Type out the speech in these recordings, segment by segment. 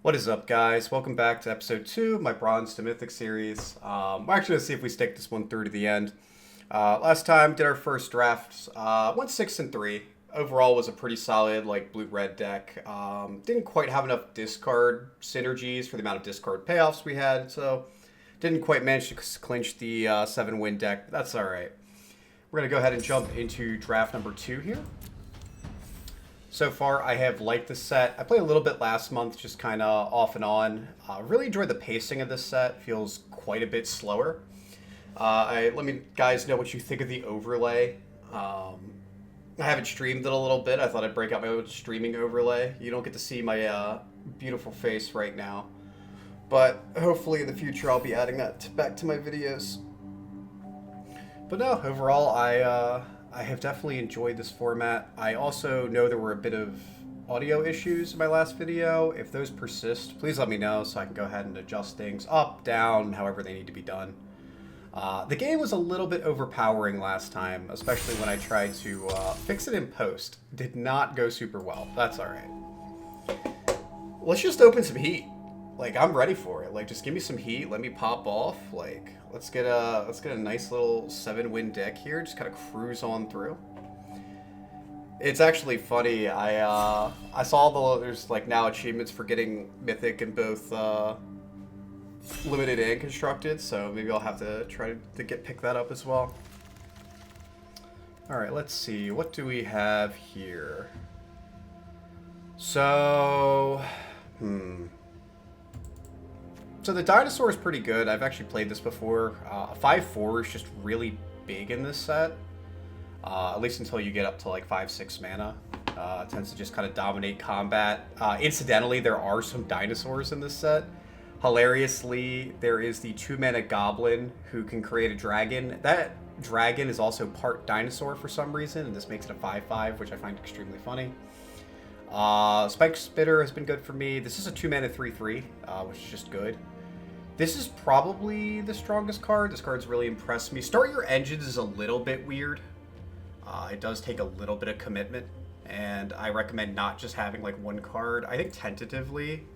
What is up, guys? Welcome back to episode 2 of my Bronze to Mythic series. We're actually going to see if we stick this one through to the end. Last time, did our first draft. Went 6-3. Overall was a pretty solid, blue-red deck. Didn't quite have enough discard synergies for the amount of discard payoffs we had, so didn't quite manage to clinch the 7-win deck, but that's alright. We're going to go ahead and jump into draft number 2 here. So far, I have liked this set. I played a little bit last month, just kind of off and on. Really enjoyed the pacing of this set. Feels quite a bit slower. Let me guys know what you think of the overlay. I haven't streamed it a little bit. I thought I'd break out my own streaming overlay. You don't get to see my beautiful face right now. But hopefully in the future I'll be adding that back to my videos. But no, overall I have definitely enjoyed this format. I also know there were a bit of audio issues in my last video. If those persist, please let me know so I can go ahead and adjust things up, down, however they need to be done. The game was a little bit overpowering last time, especially when I tried to fix it in post. Did not go super well. That's alright. Let's just open some heat. I'm ready for it. Just give me some heat. Let me pop off. Let's get a nice little 7-win deck here. Just kind of cruise on through. It's actually funny. I saw there's now achievements for getting Mythic in both limited and constructed. So maybe I'll have to try to pick that up as well. All right, let's see. What do we have here? So, So the dinosaur is pretty good. I've actually played this before. 5/4 is just really big in this set. At least until you get up to 5/6 mana. It tends to just kind of dominate combat. Incidentally, there are some dinosaurs in this set. Hilariously, there is the 2-mana goblin who can create a dragon. That dragon is also part dinosaur for some reason, and this makes it a 5/5, which I find extremely funny. Spike Spitter has been good for me. This is a 2-mana 3/3, which is just good. This is probably the strongest card. This card's really impressed me. Start Your Engines is a little bit weird. It does take a little bit of commitment, and I recommend not just having one card. I think tentatively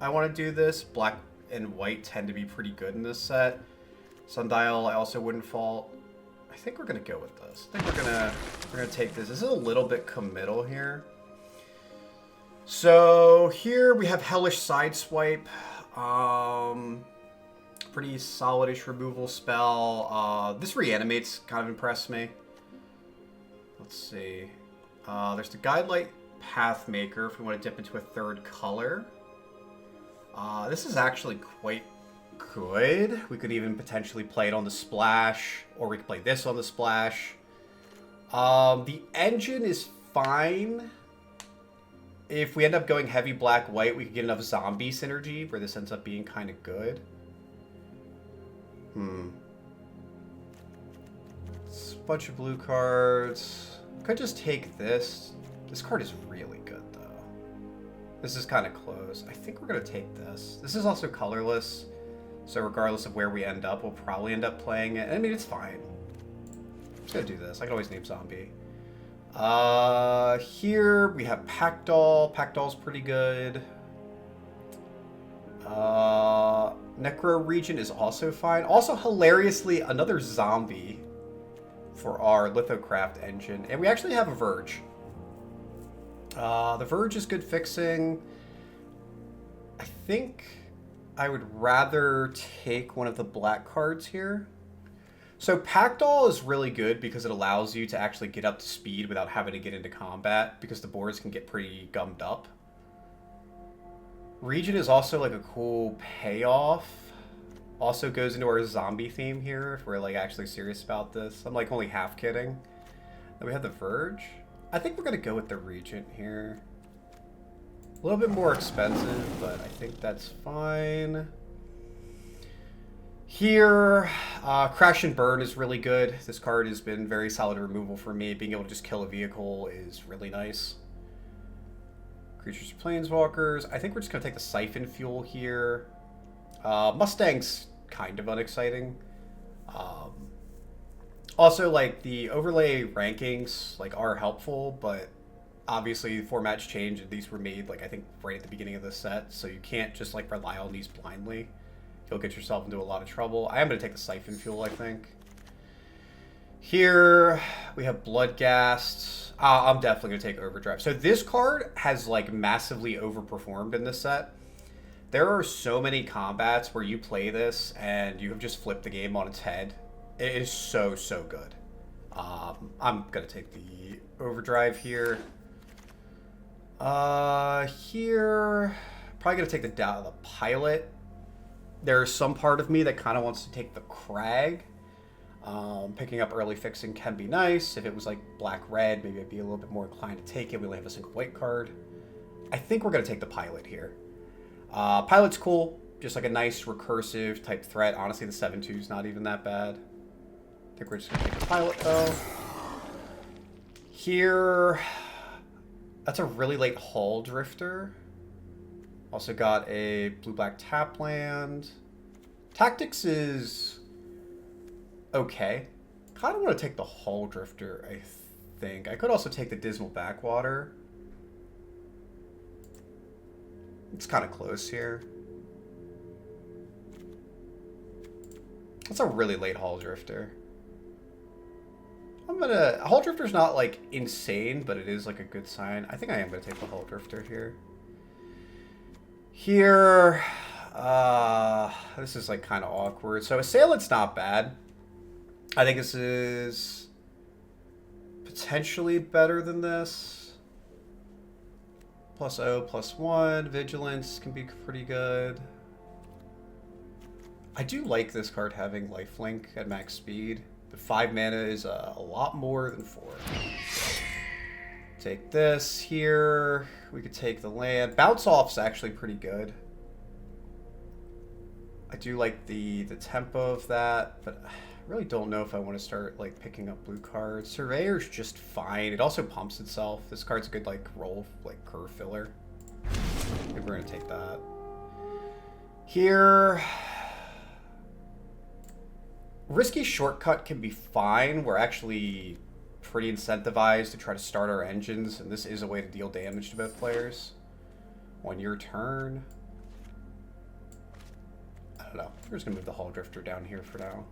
I want to do this. Black and white tend to be pretty good in this set. Sundial I also wouldn't fault. I think we're gonna go with this. I think we're gonna take this. This is a little bit committal here. So here we have Hellish Sideswipe. Pretty solid-ish removal spell. This Reanimate's kind of impressed me. Let's see. There's the Guidelight Pathmaker if we want to dip into a third color. This is actually quite good. We could even potentially play it on the splash, or we could play this on the splash. The engine is fine. If we end up going heavy black-white, we could get enough zombie synergy where this ends up being kind of good. It's a bunch of blue cards. Could just take this. This card is really good, though. This is kind of close. I think we're going to take this. This is also colorless, so regardless of where we end up, we'll probably end up playing it. I mean, it's fine. I'm just going to do this. I can always name zombie. Here we have Packdoll. Packdoll's pretty good. Necro Region is also fine. Also, hilariously, another zombie for our Lithocraft engine. And we actually have a Verge. The Verge is good fixing. I think I would rather take one of the black cards here. So Packdoll is really good because it allows you to actually get up to speed without having to get into combat, because the boards can get pretty gummed up. Region is also a cool payoff. Also goes into our zombie theme here if we're actually serious about this. I'm only half kidding. Then we have the Verge. I think we're gonna go with the Regent here. A little bit more expensive, but I think that's fine. Here, Crash and Burn is really good. This card has been very solid removal for me. Being able to just kill a vehicle is really nice. Creatures or Planeswalkers. I think we're just going to take the Siphon Fuel here. Mustang's kind of unexciting. Also, the overlay rankings, are helpful, but obviously formats change, and these were made like I think right at the beginning of the set, so you can't just like rely on these blindly. You'll get yourself into a lot of trouble. I am going to take the Siphon Fuel, I think. Here we have Bloodghast. I'm definitely going to take Overdrive. So this card has like massively overperformed in this set. There are so many combats where you play this and you have just flipped the game on its head. It is so, so good. I'm going to take the Overdrive here. Here, probably going to take the Pilot. There's some part of me that kind of wants to take the Crag. Picking up early fixing can be nice. If it was like black-red, maybe I'd be a little bit more inclined to take it. We only have a single white card. I think we're going to take the Pilot here. Pilot's cool. Just like a nice recursive type threat. Honestly, the 7/2 is not even that bad. I think we're just going to take the Pilot, though. Here, that's a really late Hull Drifter. Also got a blue-black tap land. Tactics is okay. Kind of want to take the Hull Drifter, I think. I could also take the Dismal Backwater. It's kind of close here. That's a really late Hull Drifter. Hull Drifter's not like insane, but it is like a good sign. I think I am gonna take the Hull Drifter here. Here, this is like kind of awkward. So Assailant's not bad. I think this is potentially better than this. +0, +1. Vigilance can be pretty good. I do like this card having lifelink at max speed, but 5 mana is a lot more than 4. Take this here. We could take the land. Bounce Off's actually pretty good. I do like the tempo of that, but I really don't know if I want to start like picking up blue cards. Surveyor's just fine. It also pumps itself. This card's a good like roll, like curve filler. I think we're gonna take that. Here, Risky Shortcut can be fine. We're actually pretty incentivized to try to start our engines, and this is a way to deal damage to both players. On your turn, I don't know. We're just gonna move the Hull Drifter down here for now.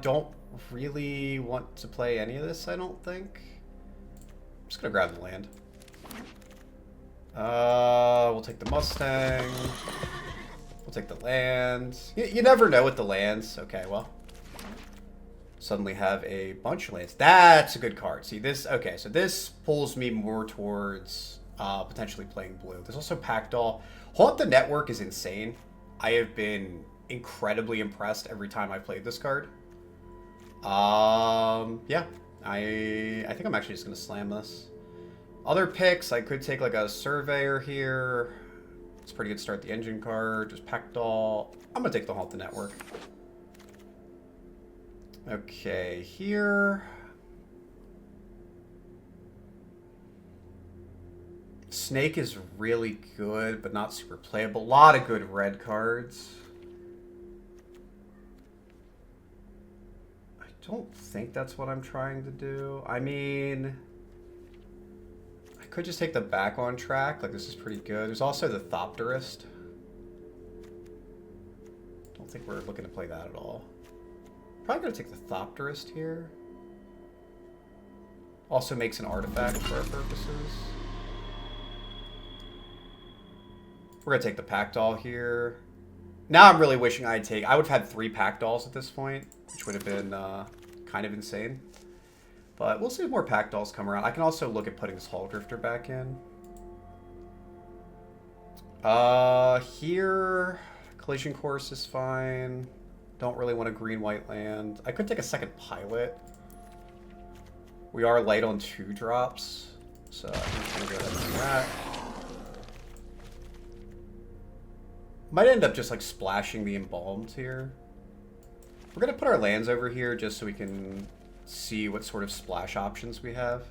Don't really want to play any of this, I don't think. I'm just gonna grab the land. We'll take the Mustang. We'll take the land. You never know with the lands. Okay, well. Suddenly have a bunch of lands. That's a good card. See, this... Okay, so this pulls me more towards potentially playing blue. There's also Packdoll. Haunt the Network is insane. I have been incredibly impressed every time I played this card. Yeah. I think I'm actually just going to slam this. Other picks, I could take like a Surveyor here. It's a pretty good start the engine card. Just Packdoll. I'm going to take the Haunt the Network. Okay, here. Snake is really good, but not super playable. A lot of good red cards. I don't think that's what I'm trying to do. I mean, I could just take the back on track. Like, this is pretty good. There's also the Thopterist. Don't think we're looking to play that at all. Probably gonna take the Thopterist here. Also makes an artifact for our purposes. We're gonna take the Packdoll here. Now I'm really wishing I would have had 3 Packdolls at this point, which would have been kind of insane. But we'll see if more Packdolls come around. I can also look at putting this Hull Drifter back in. Here, Collision Course is fine. Don't really want a green-white land. I could take a second Pilot. We are light on 2 drops, so I think I'm gonna go ahead and do that. Might end up just like splashing the Embalmed here. We're gonna put our lands over here just so we can see what sort of splash options we have.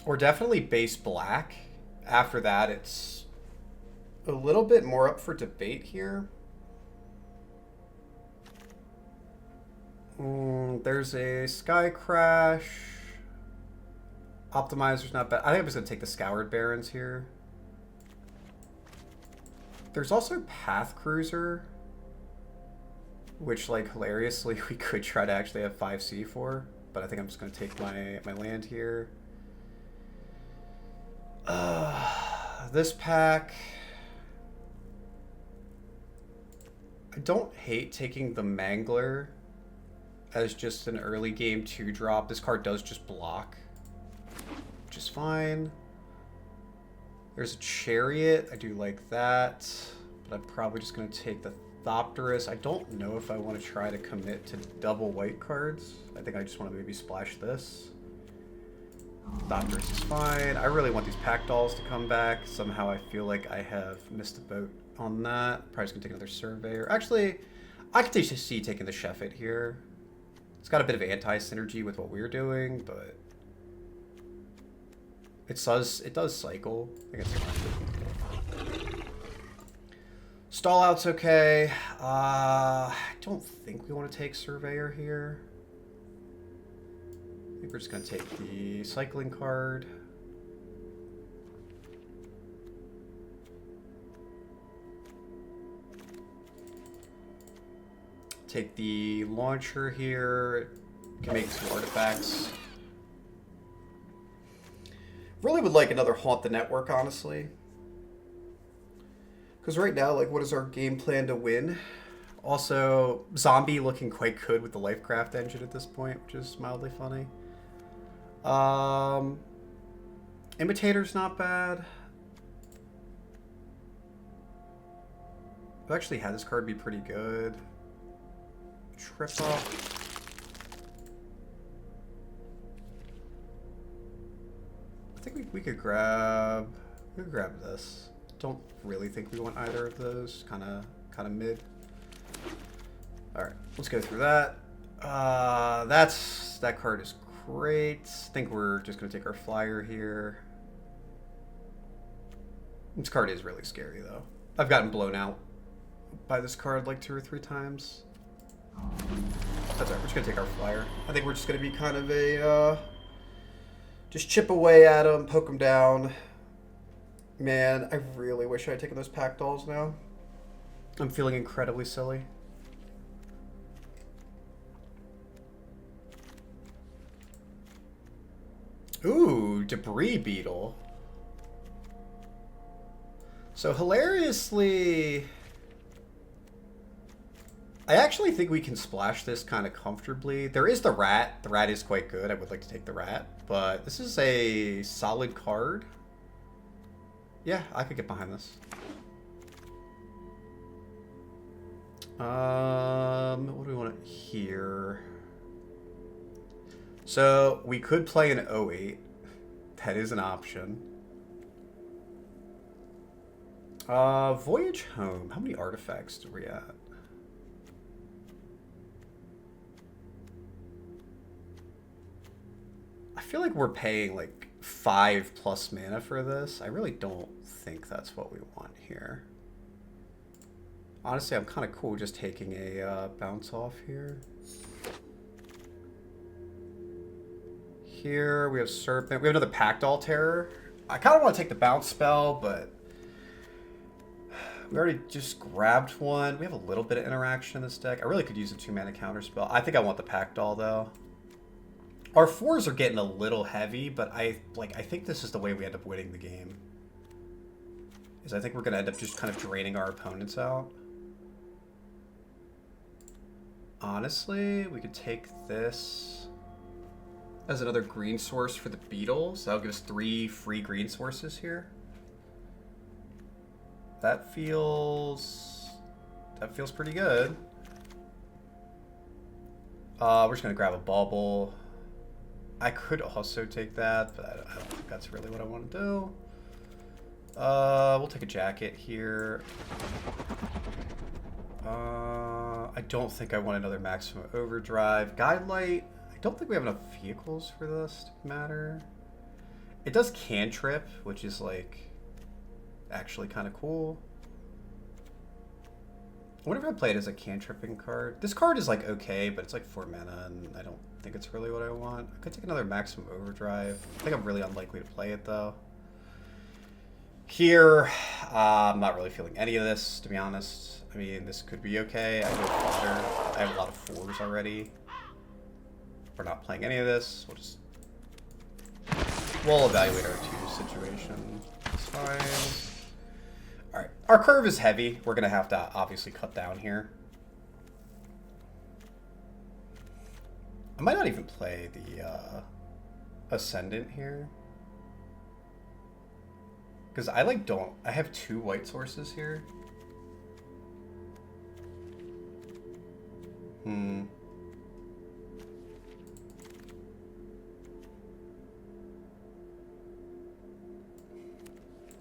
We're definitely base black. After that, it's a little bit more up for debate here. There's a Sky Crash. Optimizer's not bad. I think I'm just going to take the Scoured Barons here. There's also Path Cruiser, which, like, hilariously, we could try to actually have 5C for, but I think I'm just going to take my land here. This pack... I don't hate taking the Mangler as just an early game 2-drop. This card does just block, which is fine. There's a Chariot. I do like that, but I'm probably just going to take the Thopterus. I don't know if I want to try to commit to double white cards. I think I just want to maybe splash this. Thopterus is fine. I really want these pack dolls to come back. Somehow I feel like I have missed the boat on that. Probably just going to take another Surveyor. Actually, I could see taking the Sheffit here. It's got a bit of anti-synergy with what we're doing, but it does cycle. I guess it's fine. Stall out's okay. I don't think we want to take Surveyor here. I think we're just going to take the cycling card. Take the launcher here. Can make some artifacts. Really would like another Haunt the Network, honestly. Because right now, like, what is our game plan to win? Also, Zombie looking quite good with the Lifecraft engine at this point, which is mildly funny. Imitator's not bad. I've actually had this card be pretty good. Trip off. I think we could grab this. Don't really think we want either of those. Kind of mid. All right, let's go through that. That card is great. I think we're just gonna take our flyer here. This card is really scary though. I've gotten blown out by this card like 2 or 3 times. That's alright, we're just gonna take our flyer. I think we're just gonna be kind of a just chip away at him, poke him down. Man, I really wish I had taken those pack dolls now. I'm feeling incredibly silly. Ooh, Debris Beetle. So hilariously, I actually think we can splash this kind of comfortably. There is the Rat. The Rat is quite good. I would like to take the Rat, but this is a solid card. Yeah, I could get behind this. What do we want here? So we could play an 08. That is an option. Voyage Home. How many artifacts do we at? I feel like we're paying like 5+ mana for this. I really don't think that's what we want here. Honestly, I'm kind of cool just taking a bounce off here. Here we have Serpent. We have another Packdoll Terror. I kind of want to take the bounce spell, but we already just grabbed one. We have a little bit of interaction in this deck. I really could use a 2-mana counter spell. I think I want the Packdoll though. Our 4s are getting a little heavy, but I think this is the way we end up winning the game. Is I think we're gonna end up just kind of draining our opponents out. Honestly, we could take this as another green source for the Beetles. That'll give us 3 free green sources here. That feels pretty good. We're just gonna grab a Bauble. I could also take that, but I don't think that's really what I want to do. We'll take a Jacket here. I don't think I want another Maximum Overdrive. Guidelight. I don't think we have enough vehicles for this to matter. It does cantrip, which is like actually kind of cool. What if I play it as a cantripping card? This card is like okay, but it's like 4 mana, and I don't think it's really what I want. I could take another Maximum Overdrive. I think I'm really unlikely to play it though. Here, I'm not really feeling any of this, to be honest. I mean, this could be okay. I go fodder. I have a lot of 4s already. We're not playing any of this. We'll evaluate our 2 situation. It's fine. Alright, our curve is heavy. We're going to have to obviously cut down here. I might not even play the Ascendant here. Because I I have 2 white sources here.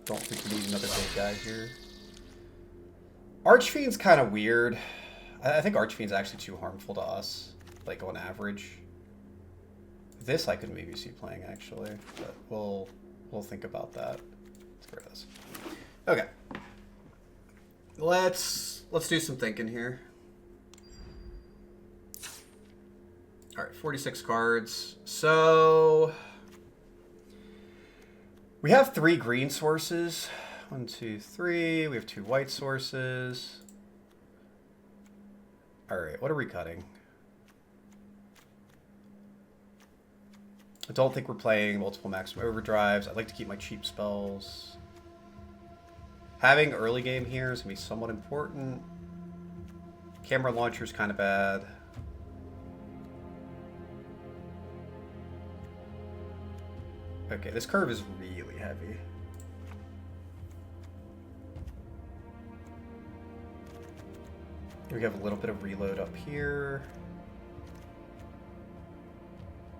Don't think we need another big guy here. Archfiend's kind of weird. I think Archfiend's actually too harmful to us, like on average. This I could maybe see playing actually, but we'll think about that. Let's get rid of this. Okay. Let's do some thinking here. All right, 46 cards. So we have 3 green sources. 1, 2, 3. We have 2 white sources. All right, what are we cutting? I don't think we're playing multiple maximum overdrives. I'd like to keep my cheap spells. Having early game here is going to be somewhat important. Camera launcher's kind of bad. Okay, this curve is really heavy. We have a little bit of reload up here.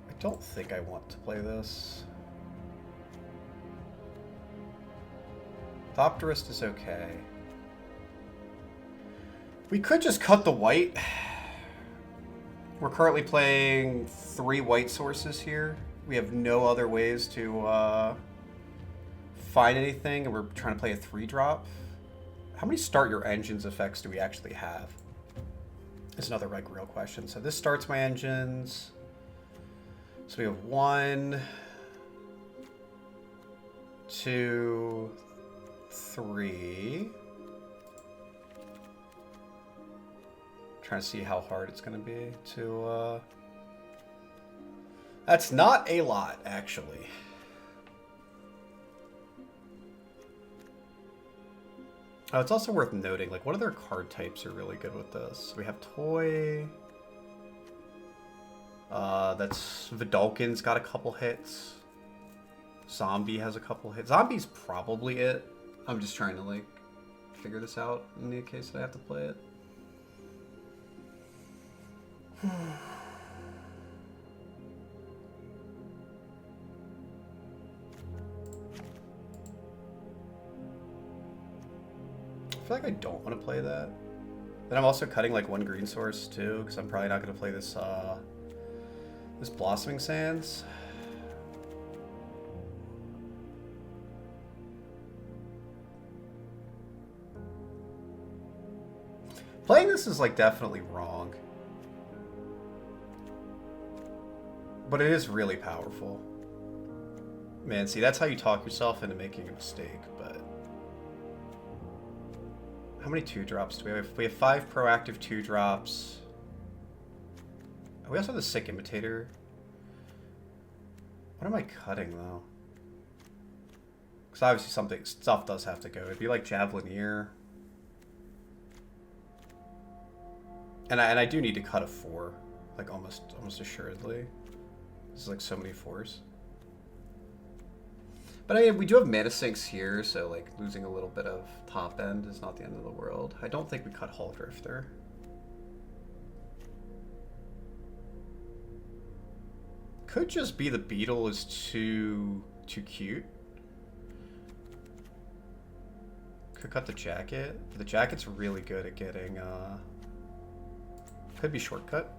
I don't think I want to play this. Aetherdrift is okay. We could just cut the white. We're currently playing 3 white sources here. We have no other ways to find anything, and we're trying to play a 3-drop. How many start your engines effects do we actually have? It's another like real question. So this starts my engines. So we have 1, 2, 3. Trying to see how hard it's going to be to... That's not a lot, actually. Oh, it's also worth noting, like, what other card types are really good with this? We have Toy. That's... Vidalkin's got a couple hits. Zombie has a couple hits. Zombie's probably it. I'm just trying to, like, figure this out in the case that I have to play it. I feel like I don't want to play that. Then I'm also cutting like 1 green source too, because I'm probably not going to play this this Blossoming Sands. Playing this is like definitely wrong, but it is really powerful. Man, see, that's how you talk yourself into making a mistake, but... How many 2-drops do we have? We have 5 proactive 2-drops. We also have the Sick Imitator. What am I cutting, though? Because obviously stuff does have to go. It'd be like Javelineer. And I do need to cut a 4. Like, almost assuredly. There's like so many 4s. But we do have mana sinks here, so like losing a little bit of top end is not the end of the world. I don't think we cut Hull Drifter. Could just be the beetle is too cute. Could cut the jacket. But the jacket's really good at getting could be shortcut.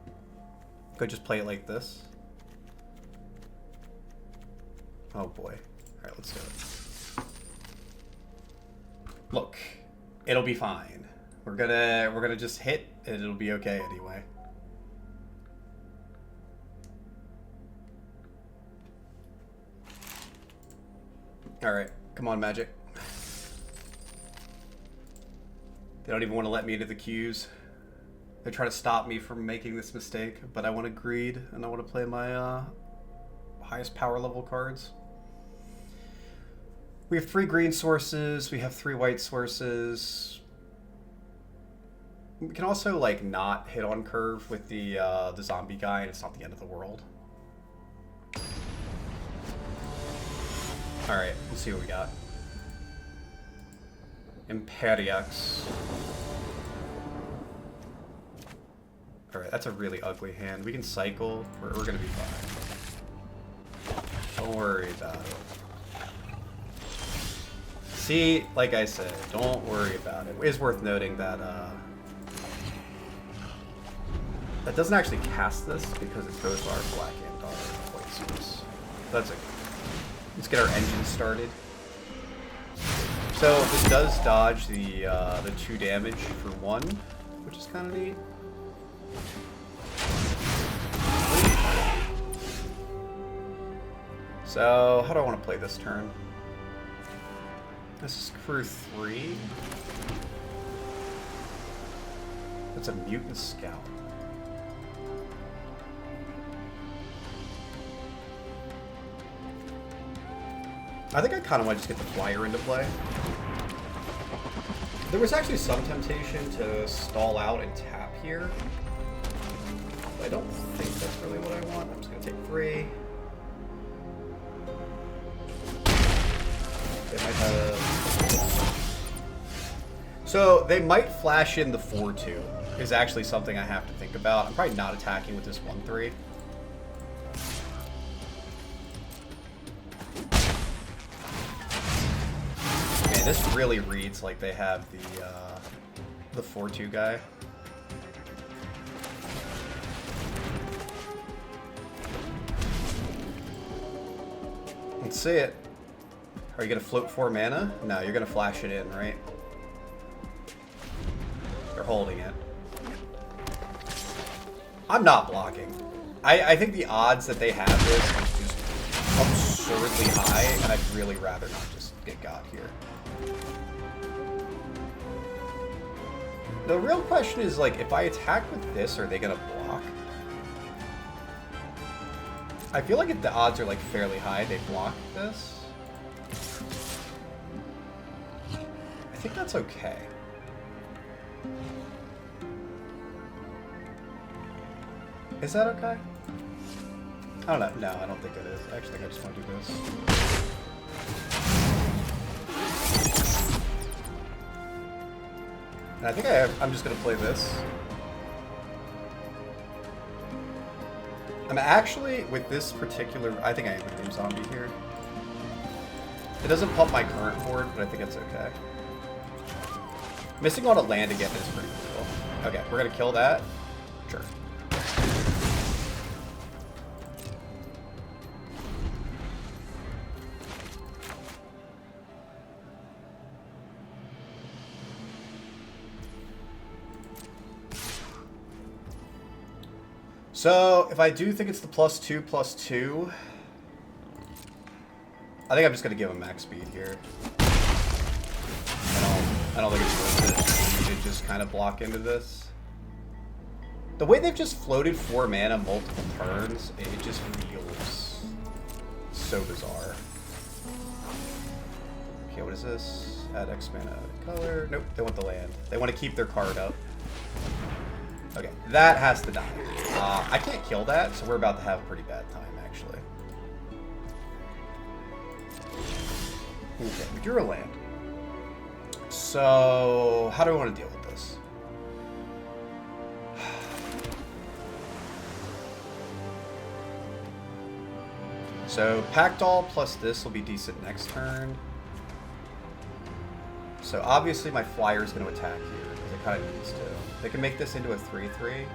Could just play it like this. Oh boy. Alright, let's do it. Look, it'll be fine. We're gonna just hit, and it'll be okay anyway. All right, come on, Magic. They don't even want to let me into the queues. They're trying to stop me from making this mistake, but I want to greed, and I want to play my highest power level cards. We have 3 green sources. We have 3 white sources. We can also like not hit on curve with the zombie guy, and it's not the end of the world. All right, let's see what we got. Imperiex. All right, that's a really ugly hand. We can cycle. We're gonna be fine. Don't worry about it. See, like I said, don't worry about it. It is worth noting that that doesn't actually cast this because it's both our black and our white source. That's okay. Let's get our engine started. So this does dodge the 2 damage for 1, which is kind of neat. So how do I want to play this turn? This is crew 3. That's a mutant scout. I think I kind of want to just get the flyer into play. There was actually some temptation to stall out and tap here. But I don't think that's really what I want. I'm just going to take 3. They might have... So they might flash in the 4-2 is actually something I have to think about. I'm probably not attacking with this 1-3. This really reads like they have the 4-2 guy. Let's see it. Are you gonna float 4 mana? No, you're gonna flash it in, right? They're holding it. I'm not blocking. I think the odds that they have this is just absurdly high, and I'd really rather not just get got here. The real question is, like, if I attack with this, are they gonna block? I feel like if the odds are, like, fairly high, they block this. I think that's okay. Is that okay? I don't know. No, I don't think it is. I actually think I just want to do this. And I think I'm just going to play this. I'm actually, with this particular... I think I am going to name zombie here. It doesn't pump my current board, but I think it's okay. Missing on a land again is pretty cool. Okay, we're going to kill that. Sure. So, if I do think it's the +2/+2, I think I'm just going to give him max speed here. I don't think it's worth it. We should just kind of block into this. The way they've just floated 4 mana multiple turns, it just feels so bizarre. Okay, what is this? Add X mana color. Nope, they want the land. They want to keep their card up. Okay, that has to die. I can't kill that, so we're about to have a pretty bad time, actually. Okay, we drew a land. So, how do I want to deal with this? So, Packdoll plus this will be decent next turn. So, obviously my flyer is going to attack here, because it kind of needs to. They can make this into a 3/3.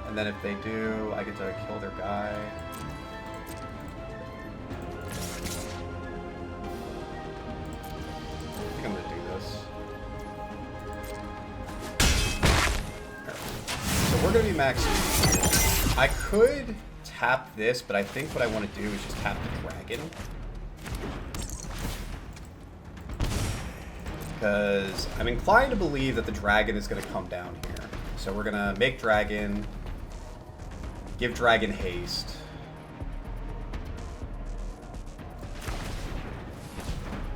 And then if they do, I get to kill their guy. I think I'm going to do this. we're going to be maxed. I could tap this, but I think what I want to do is just tap the dragon. Because I'm inclined to believe that the dragon is going to come down here. So we're going to make dragon, give dragon haste.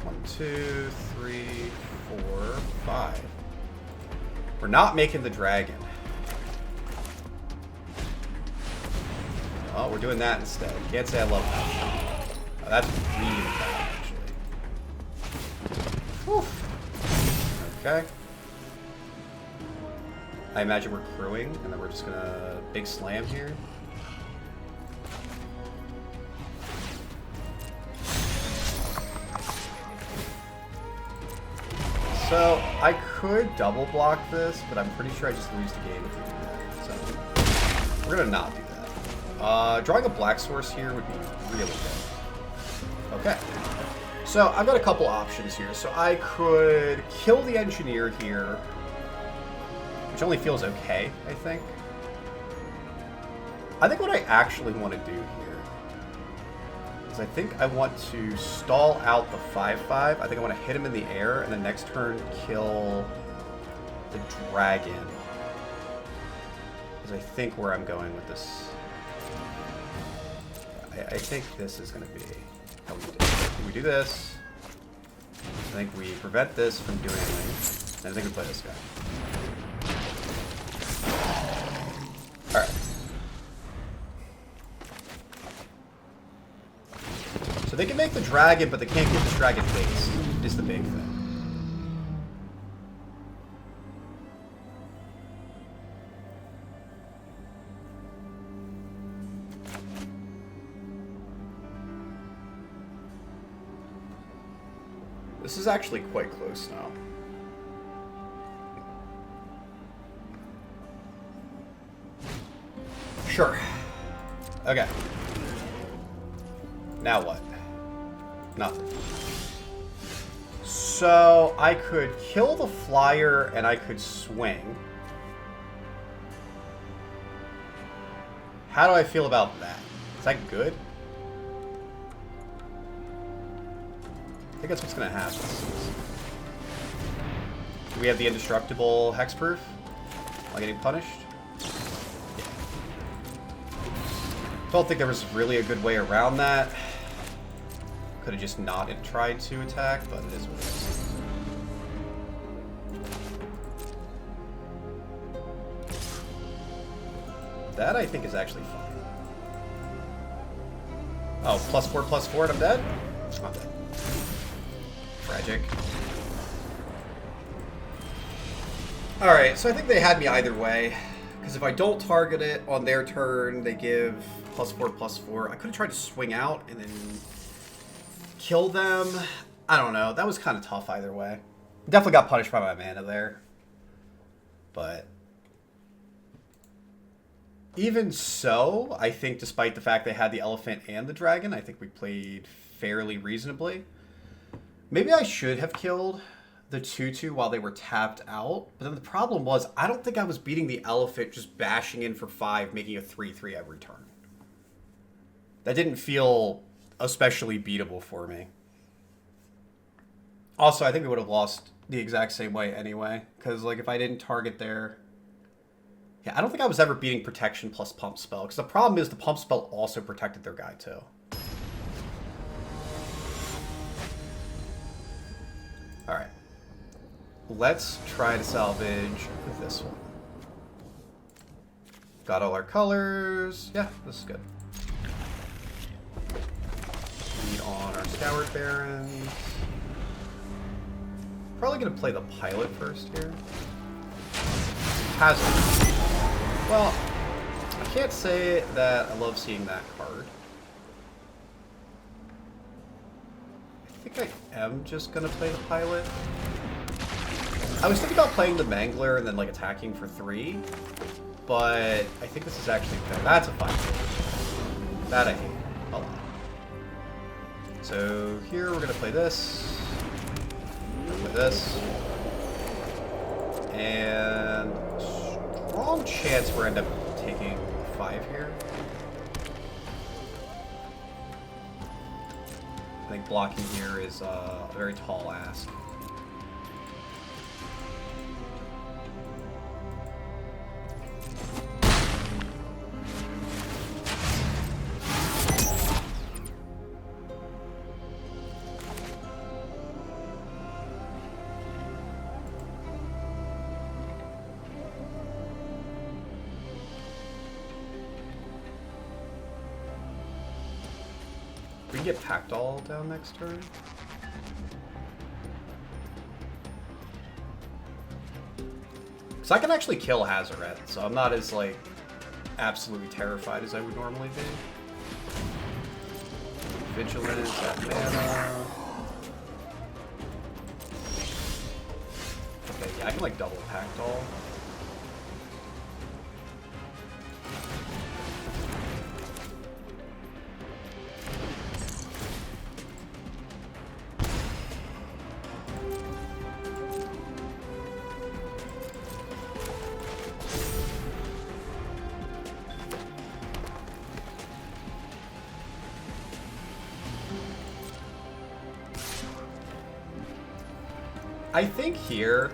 One, two, three, 4, 5. We're not making the dragon. Oh, we're doing that instead. Can't say I love that. Oh, that's really bad, actually. Whew. Okay. I imagine we're crewing, and then we're just gonna big slam here. So, I could double block this, but I'm pretty sure I just lose the game if we do that. So, we're gonna not do that. Drawing a black source here would be really good. Okay. So, I've got a couple options here. So, I could kill the engineer here, which only feels okay, I think. I think what I actually want to do here is I think I want to stall out the 5/5. I think I want to hit him in the air, and then next turn kill the dragon. Is I think where I'm going with this. I think this is going to be how we do it. We do this. I think we prevent this from doing anything. And I think we play this guy. Alright. So they can make the dragon, but they can't get this dragon base, is the big thing. This is actually quite close now. Sure. Okay. Now what? Nothing. So I could kill the flyer and I could swing. How do I feel about that? Is that good? I think that's what's going to happen. Do we have the indestructible hexproof? Am I getting punished? Yeah. Don't think there was really a good way around that. Could have just not tried to attack, but it is what it is. That, I think, is actually fine. Oh, +4/+4 and I'm dead? I'm dead. Tragic. Alright, so I think they had me either way. Because if I don't target it on their turn, they give +4/+4. I could have tried to swing out and then kill them. I don't know. That was kind of tough either way. Definitely got punished by my mana there. But even so, I think despite the fact they had the elephant and the dragon, I think we played fairly reasonably. Maybe I should have killed the 2/2 while they were tapped out. But then the problem was, I don't think I was beating the elephant just bashing in for 5, making a 3/3 every turn. That didn't feel especially beatable for me. Also, I think we would have lost the exact same way anyway. Because, like, if I didn't target there... Yeah, I don't think I was ever beating protection plus pump spell. Because the problem is the pump spell also protected their guy, too. Alright. Let's try to salvage with this one. Got all our colors. Yeah, this is good. On our Scoured Barons. Probably going to play the Pilot first here. Hazard. Well, I can't say that I love seeing that card. I think I am just going to play the Pilot. I was thinking about playing the Mangler and then like attacking for 3. But I think this is actually better. That's a 5. That I hate a lot. So here we're gonna play this, play this, and wrong chance we're end up taking 5 here. I think blocking here is a very tall ask. We can get packed all down next turn. So I can actually kill Hazoret, so I'm not as like absolutely terrified as I would normally be. Vigilance, that mana. Okay, yeah, I can like double packed all. I think here,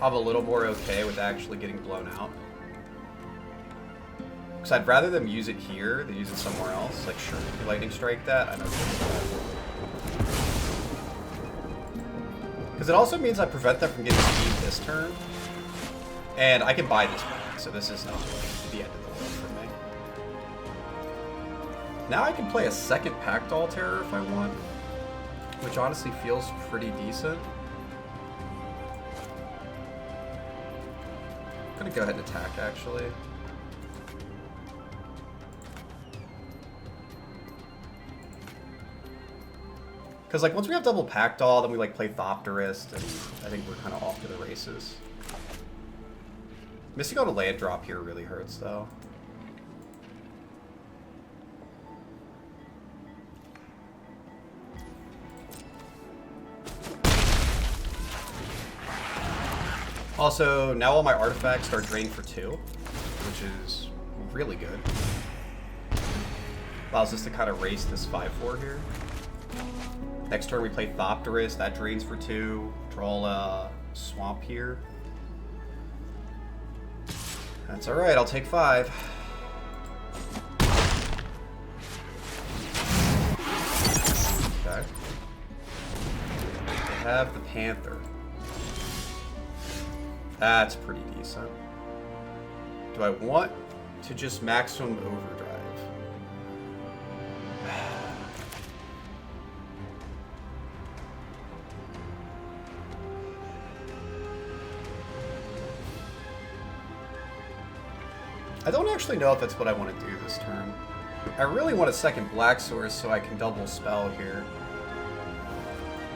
I'm a little more okay with actually getting blown out. Because I'd rather them use it here than use it somewhere else. Like, sure, if you lightning strike that, I know. Because it also means I prevent them from getting speed this turn. And I can buy this back, so this is not like the end of the world for me. Now I can play a second Packdoll Terror if I want, which honestly feels pretty decent. I'm gonna go ahead and attack, actually. Because, like, once we have double Packdoll, then we, like, play Thopterist, and I think we're kind of off to the races. Missing out a land drop here really hurts, though. Also, now all my artifacts are drained for 2, which is really good. Allows us to kind of race this 5-4 here. Next turn we play Thopterist, that drains for 2. Draw a Swamp here. That's alright, I'll take 5. Okay. We have the Panther. That's pretty decent. Do I want to just maximum overdrive? I don't actually know if that's what I want to do this turn. I really want a second Black Source so I can double spell here.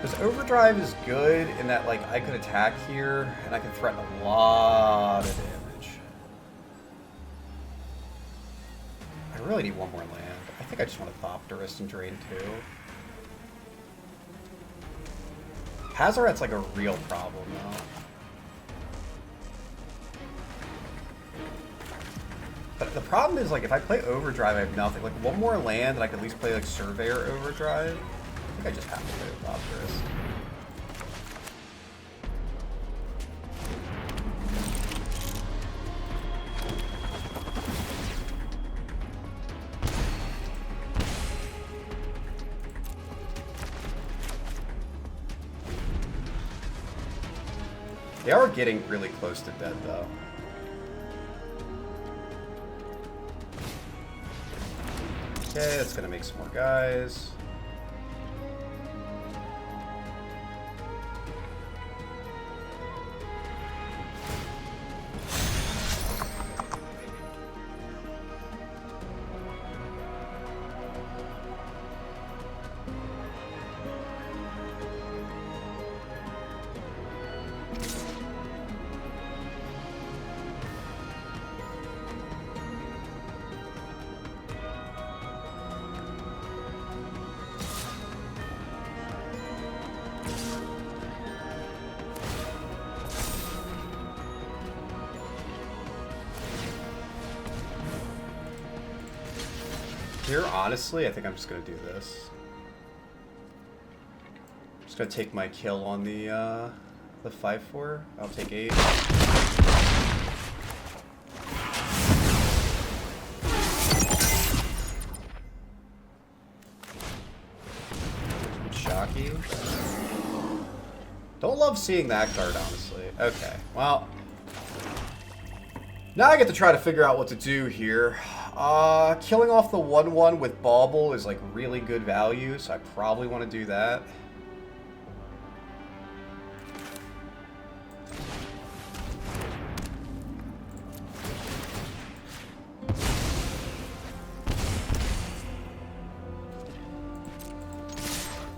Because Overdrive is good in that, like, I could attack here, and I can threaten a lot of damage. I really need one more land. I think I just want to Thopterist and drain 2. Hazoret's like a real problem, though. But the problem is, like, if I play Overdrive, I have nothing. Like, one more land, and I can at least play, like, Surveyor Overdrive. I think I just have to play with Thopterist. They are getting really close to dead, though. Okay, that's gonna make some more guys. Here, honestly, I think I'm just gonna do this. I'm just gonna take my kill on the 5/4. I'll take 8. Shocky. Don't love seeing that card, honestly. Okay, well. Now I get to try to figure out what to do here. Killing off the 1/1 with Bauble is like really good value, so I probably want to do that.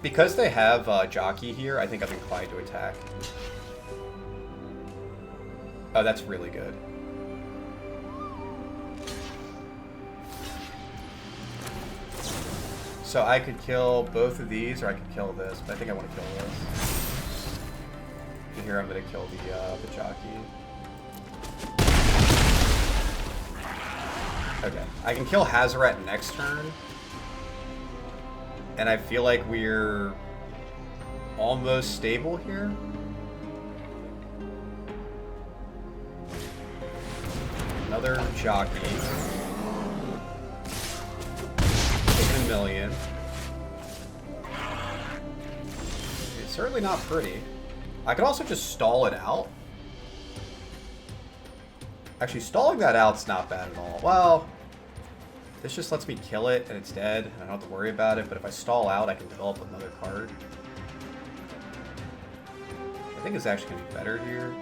Because they have Jockey here, I think I'm inclined to attack. Oh, that's really good. So I could kill both of these, or I could kill this, but I think I want to kill this. And here I'm going to kill the Jockey. Okay, I can kill Hazoret next turn. And I feel like we're almost stable here. Another Jockey. Taking a million. It's certainly not pretty. I could also just stall it out. Actually, stalling that out's not bad at all. Well, this just lets me kill it and it's dead. I don't have to worry about it, but if I stall out, I can develop another card. I think it's actually going to be better here.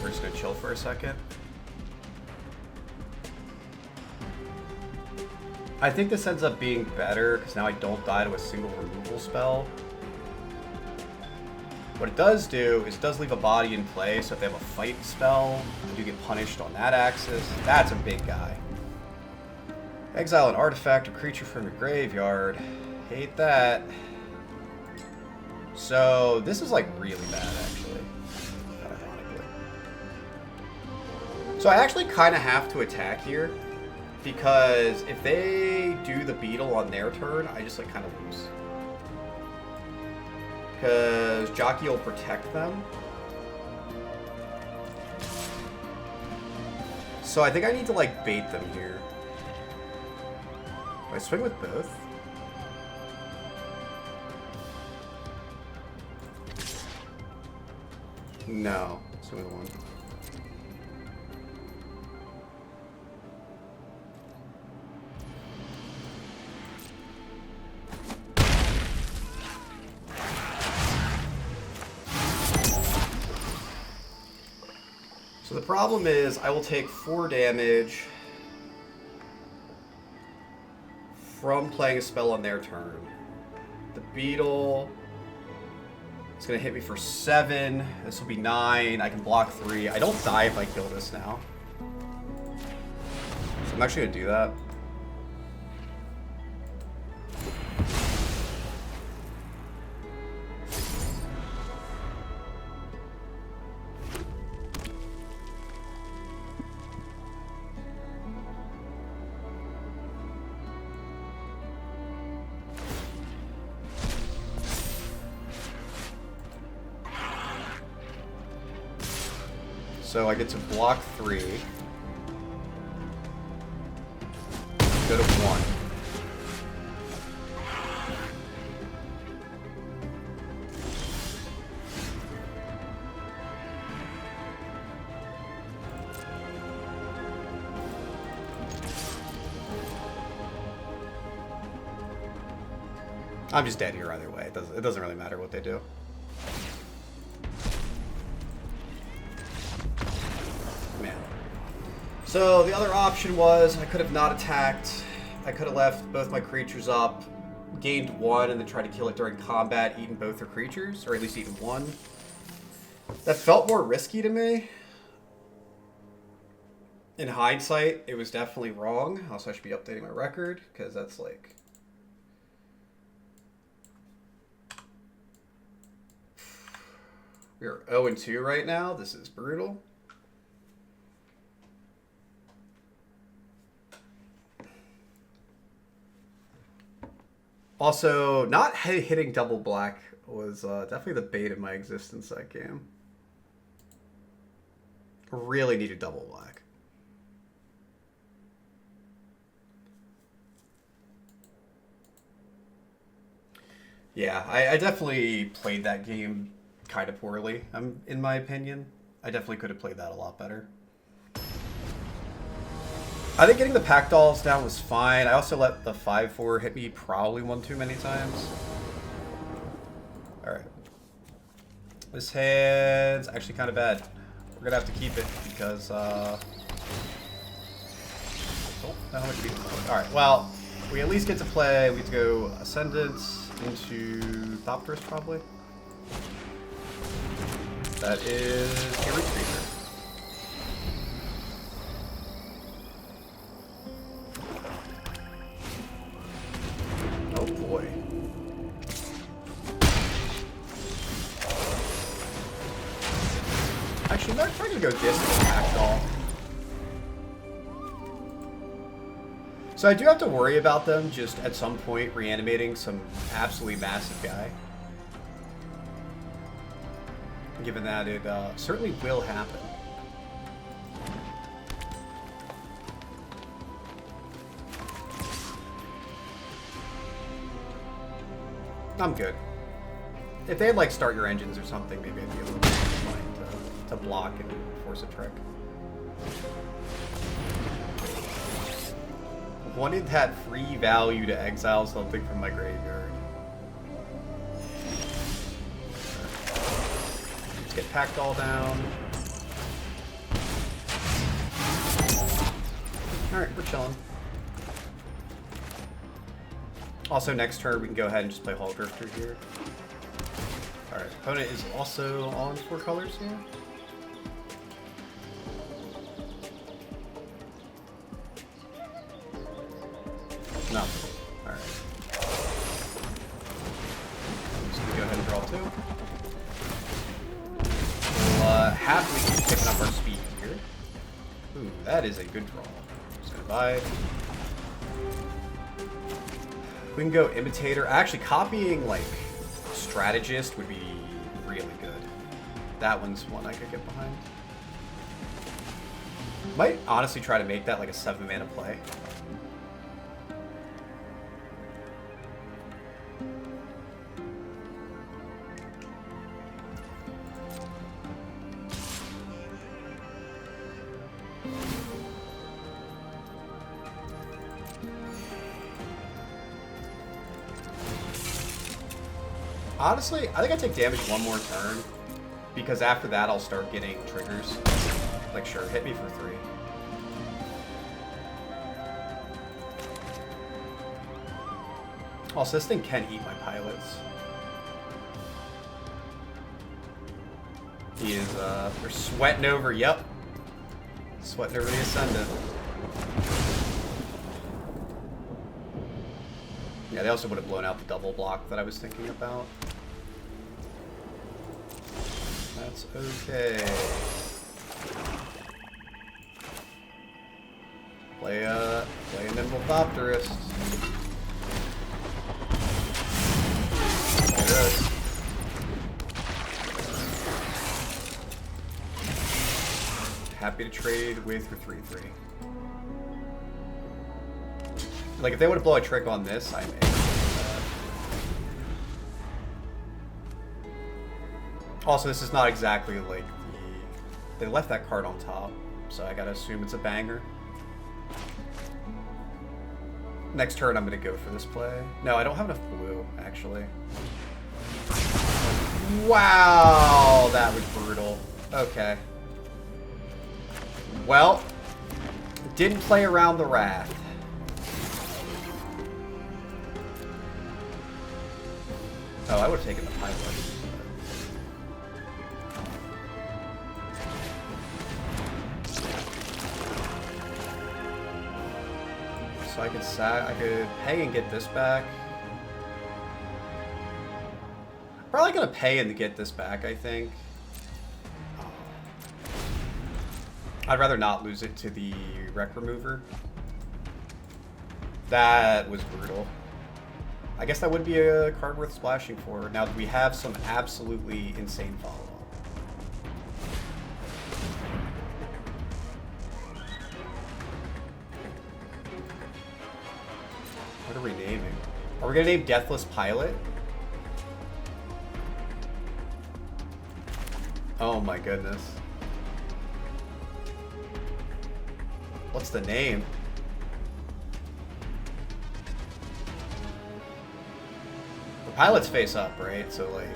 We're just going to chill for a second. I think this ends up being better, because now I don't die to a single removal spell. What it does do is it does leave a body in play, so if they have a fight spell, I do get punished on that axis. That's a big guy. Exile an artifact or creature from your graveyard. Hate that. So this is like really bad, actually. Ironically. So I actually kind of have to attack here. Because if they do the beetle on their turn, I just like kind of lose. Because Jockey will protect them. So I think I need to like bait them here. Do I swing with both? No, swing with one. So the problem is I will take 4 damage from playing a spell on their turn. The beetle is going to hit me for 7. This will be 9. I can block 3. I don't die if I kill this now. So I'm actually going to do that. So I get to block 3. Go to 1. I'm just dead here either way. It doesn't really matter what they do. So the other option was I could have not attacked. I could have left both my creatures up, gained 1, and then tried to kill it during combat, eaten both their creatures, or at least eaten 1. That felt more risky to me. In hindsight, it was definitely wrong. Also, I should be updating my record because that's like... We are 0-2 right now. This is brutal. Also, not hitting double black was definitely the bait of my existence that game. Really needed double black. Yeah, I definitely played that game kind of poorly, in my opinion. I definitely could have played that a lot better. I think getting the pack dolls down was fine. I also let the 5-4 hit me probably one too many times. Alright. This hand's actually kind of bad. We're going to have to keep it because... Oh, how much we... Alright, well, we at least get to play. We get to go Ascendance into Aetherdrift probably. That is a Retreater. Oh boy. Actually, I'm not going to go Distant Attack Doll. So I do have to worry about them just at some point reanimating some absolutely massive guy. Given that it certainly will happen. I'm good. If they had like start your engines or something, maybe I'd be able to find to block and force a trick. Wanted that free value to exile something from my graveyard. Let's get packed all down. Alright, we're chilling. Also, next turn we can go ahead and just play Aetherdrift here. Alright, opponent is also on 4 colors here. No. Alright. Just gonna go ahead and draw 2. We'll happily keep picking up our speed here. Ooh, that is a good draw. Just gonna buy. We can go Imitator. Actually, copying, like, Strategist would be really good. That one's one I could get behind. Might honestly try to make that like a 7-mana play. Honestly, I think I take damage one more turn, because after that I'll start getting triggers. Like, sure, hit me for 3. Also, this thing can eat my pilots. He is, they're sweating over, yep. Sweating over the Ascendant. Yeah, they also would have blown out the double block that I was thinking about. That's okay. Play a nimble Aetherdrift. Play this. Happy to trade with your 3/3. Like, if they would have blown a trick on this, I may. Also, this is not exactly like the... They left that card on top, so I gotta assume it's a banger. Next turn, I'm gonna go for this play. No, I don't have enough blue, actually. Wow, that was brutal. Okay. Well, didn't play around the Wrath. Oh, I would have taken the pilot. I could pay and get this back. Probably gonna pay and get this back, I think. I'd rather not lose it to the Wreck Remover. That was brutal. I guess that would be a card worth splashing for. Now we have some absolutely insane follow-up. What are we naming? Are we gonna name Deathless Pilot? Oh my goodness. What's the name? The pilot's face up, right? So like...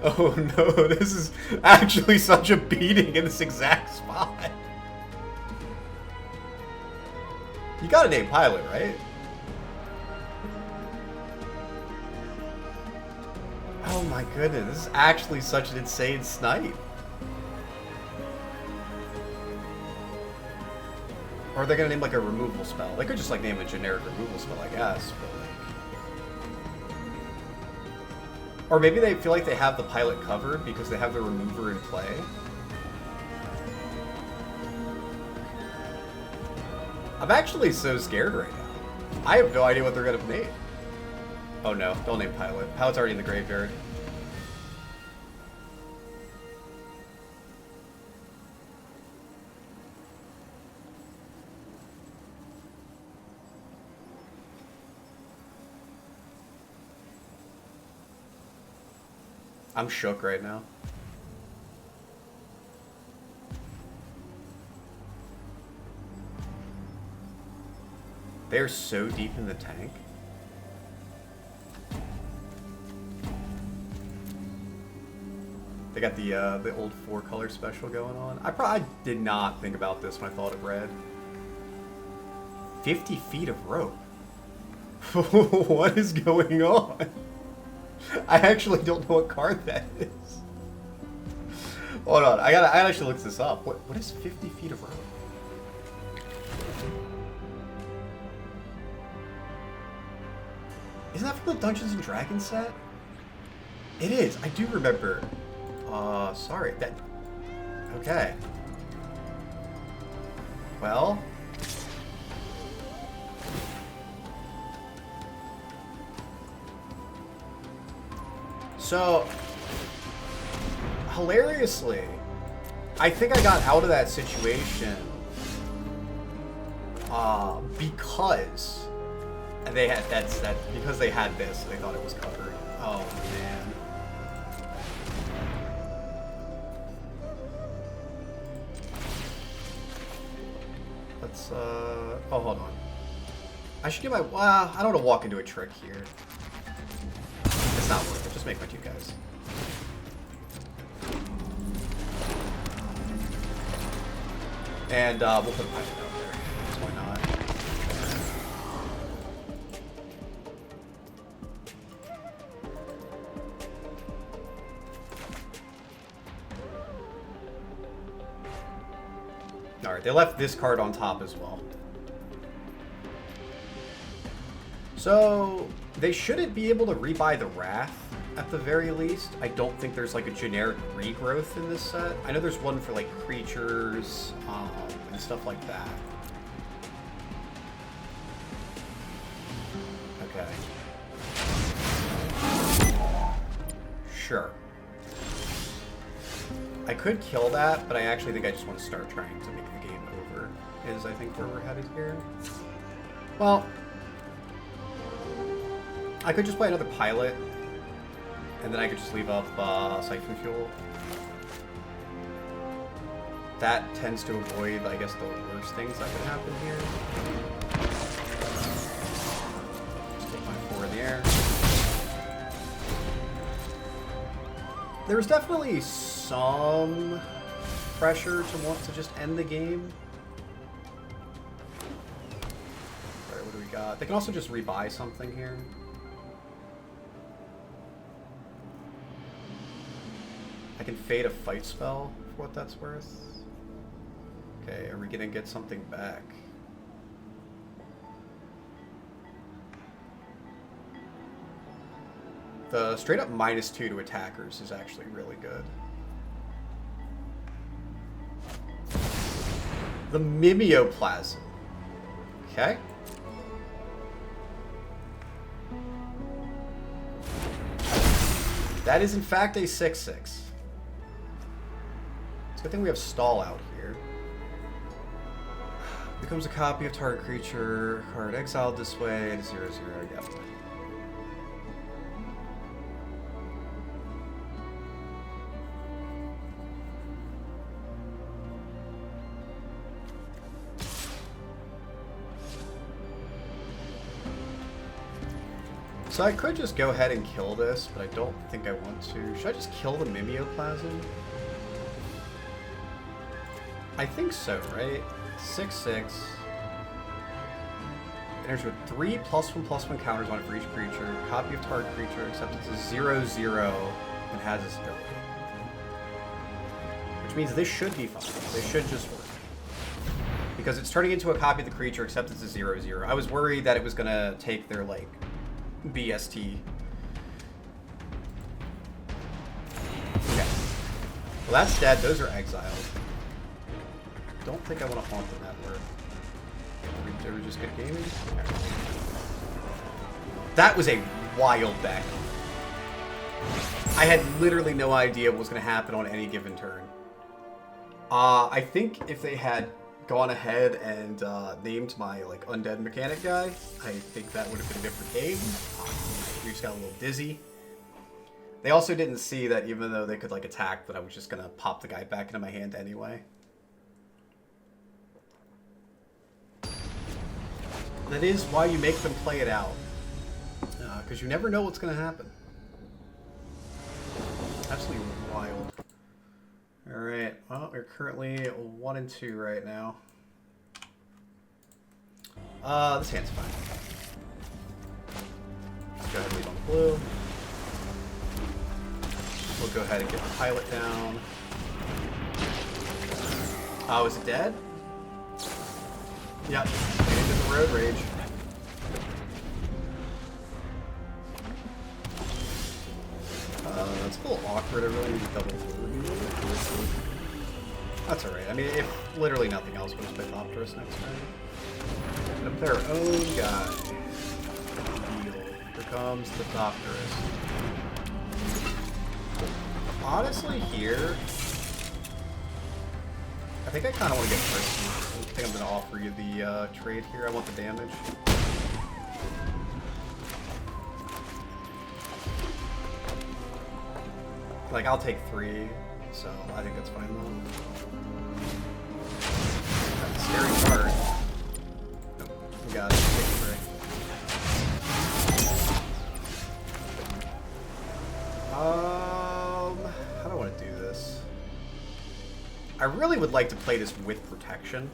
Oh no, this is actually such a beating in this exact spot. You gotta name Pilot, right? Oh my goodness, this is actually such an insane snipe. Or are they gonna name like a removal spell? They could just like name a generic removal spell, I guess. But like... Or maybe they feel like they have the pilot covered because they have the remover in play. I'm actually so scared right now. I have no idea what they're gonna name. Oh no, don't name Pilot. Pilot's already in the graveyard. I'm shook right now. They're so deep in the tank. They got the old 4-color special going on. I probably did not think about this when I thought of red. 50 feet of rope. What is going on? I actually don't know what card that is. Hold on, I gotta actually look this up. What is 50 feet of rope? Isn't that from the Dungeons and Dragons set? It is. I do remember. Sorry. That. Okay. Well. So, hilariously, I think I got out of that situation because they had because they had this, they thought it was covered. Oh man. Let's oh, hold on. I should get my I don't want to walk into a trick here. It's not worth it. Just make my 2 guys. And we'll put a pilot out there. Why not? Alright, they left this card on top as well. So, they shouldn't be able to rebuy the Wrath, at the very least. I don't think there's like a generic regrowth in this set. I know there's one for like creatures, and stuff like that. Okay. Sure. I could kill that, but I actually think I just want to start trying to make the game over, is I think where we're headed here. Well, I could just play another pilot, and then I could just leave up Siphon Fuel. That tends to avoid, I guess, the worst things that could happen here. Just take my 4 in the air. There was definitely some pressure to want to just end the game. Alright, what do we got? They can also just rebuy something here. I can fade a fight spell for what that's worth. Okay, are we gonna get something back? The straight up -2 to attackers is actually really good. The Mimeoplasm. Okay. That is in fact a 6/6. It's a good thing we have stall out here. Becomes a copy of target creature, card exiled this way, 0/0, yep. So I could just go ahead and kill this, but I don't think I want to. Should I just kill the Mimeoplasm? I think so, right? 6/6. Enters with 3 +1/+1 counters on it for each creature. Copy of target creature, except it's a 0/0 and has this ability. Which means this should be fine. This should just work. Because it's turning into a copy of the creature, except it's a 0/0. I was worried that it was going to take their, like, BST. Okay. Well, that's dead. Those are exiled. Don't think I want to haunt the network. They were just good gaming. Okay. That was a wild deck. I had literally no idea what was going to happen on any given turn. I think if they had gone ahead and named my like undead mechanic guy, I think that would have been a different game. We just got a little dizzy. They also didn't see that even though they could like attack, that I was just gonna pop the guy back into my hand anyway. That is why you make them play it out, because you never know what's gonna happen. Absolutely wild. Alright, well, we're currently 1-2 right now. This hand's fine. Let's go ahead and leave on blue. We'll go ahead and get the pilot down. Oh, is it dead? Yep, into the road rage. That's a little awkward. I really need to double blue. That's alright. I mean, if literally nothing else, we'll just play Thopterus next turn. Put up their own guy. Deal. Here comes the Thopterus. Honestly, here, I think I kind of want to get first. I think I'm going to offer you the trade here. I want the damage. Like, I'll take 3, so I think that's fine though. That's a scary card. Nope, we got it. Take 3. How do I want to do this? I really would like to play this with protection.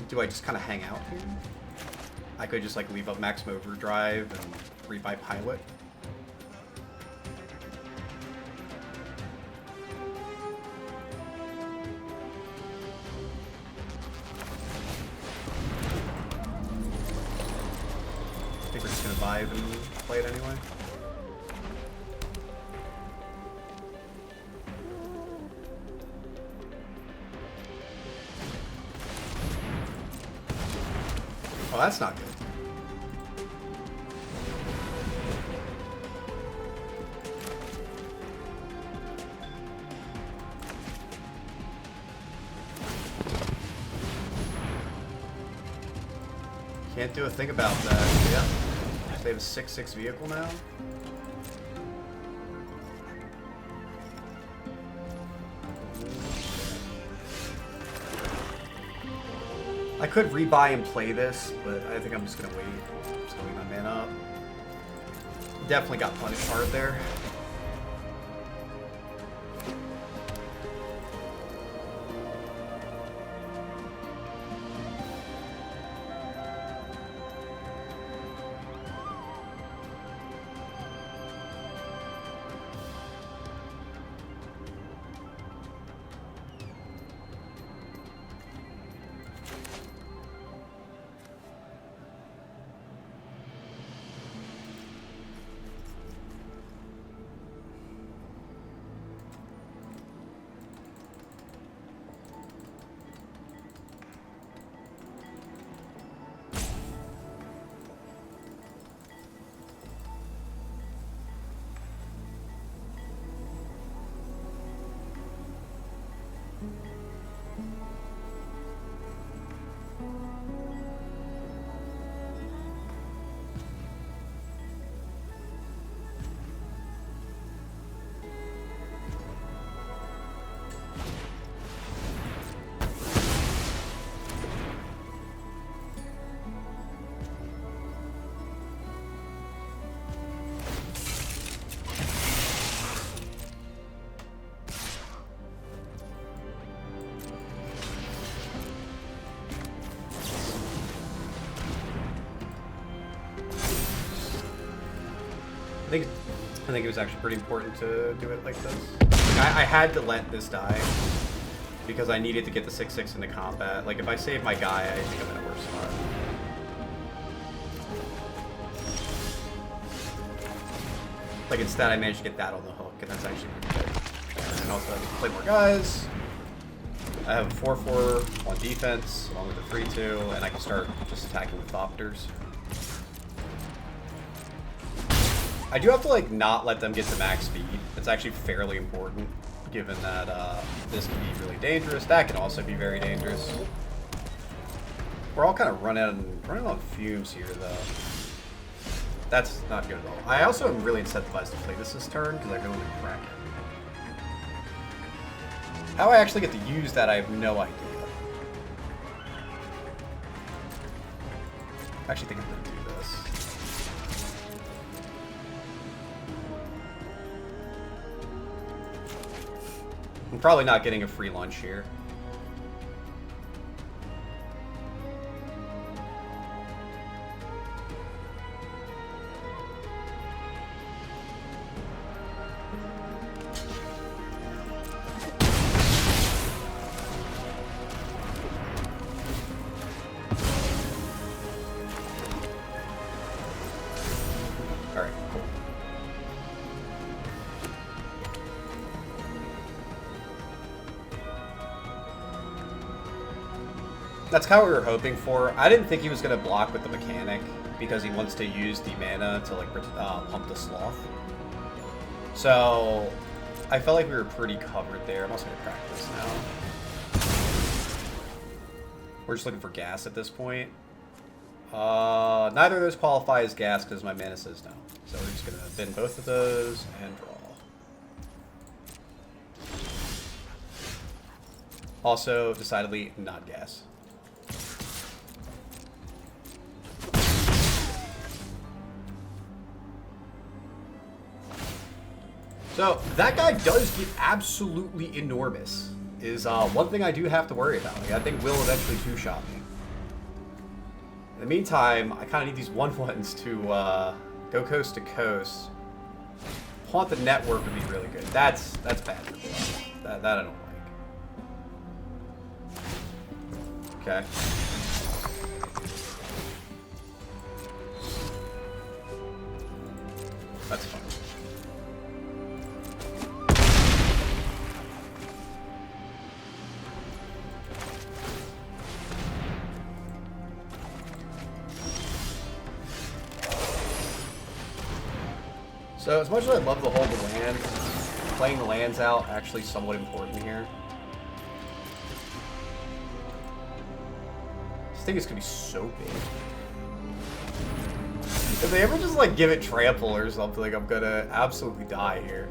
Do I just kind of hang out here? I could just like leave up Maximum Overdrive and rebuy Pilot. I think we're just gonna vibe and play it anyway. Oh, that's not good. Can't do a thing about that. Yep. They have a 6/6 vehicle now. I could rebuy and play this, but I think I'm just gonna wait. I'm just gonna leave my mana up. Definitely got punished hard there. I think it was actually pretty important to do it like this. I had to let this die because I needed to get the 6/6 into combat. Like, if I save my guy, I think I'm in a worse spot. Like, instead I managed to get that on the hook, and that's actually pretty good. And also I can play more guys. I have a 4/4 on defense, along with a 3/2, and I can start just attacking with Thopters. I do have to, like, not let them get to max speed. It's actually fairly important, given that this can be really dangerous. That can also be very dangerous. We're all kind of running on fumes here, though. That's not good at all. I also am really incentivized to play this turn, because I really want to crack it. How I actually get to use that, I have no idea. I actually think I'm going to do this. I'm probably not getting a free lunch here. That's kind of what we were hoping for. I didn't think he was going to block with the mechanic because he wants to use the mana to like pump the sloth. So I felt like we were pretty covered there. I'm also going to practice now. We're just looking for gas at this point. Neither of those qualify as gas because my mana says no. So we're just going to bin both of those and draw. Also, decidedly not gas. So, that guy does get absolutely enormous, is one thing I do have to worry about. Like, I think will eventually two-shot me. In the meantime, I kind of need these 1/1s to go coast to coast. Haunt the network would be really good. That's bad for me. That I don't like. Okay. That's fine. So as much as I love the hold the land, playing the lands out actually somewhat important here. This thing is gonna be so big. If they ever just like give it trample or something, like I'm gonna absolutely die here.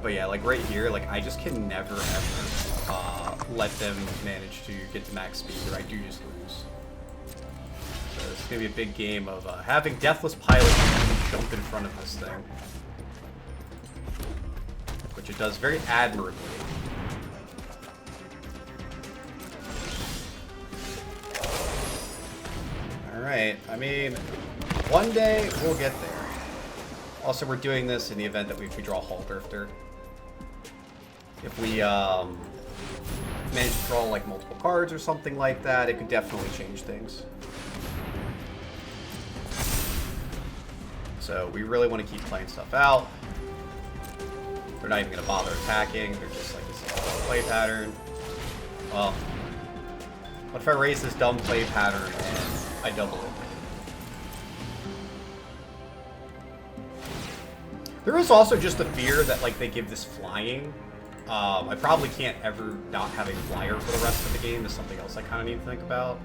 But yeah, like right here, like I just can never ever let them manage to get to max speed, or I do just lose. So it's gonna be a big game of having Deathless Pilot jump in front of this thing, which it does very admirably. Alright, I mean, one day we'll get there. Also, we're doing this in the event that we draw Aetherdrifter. If we manage to draw like multiple cards or something like that, it could definitely change things. So we really want to keep playing stuff out. They're not even going to bother attacking. They're just like, this is a play pattern. Well, what if I raise this dumb play pattern and I double it? There is also just the fear that like they give this flying. I probably can't ever not have a flyer for the rest of the game. Is something else I kind of need to think about.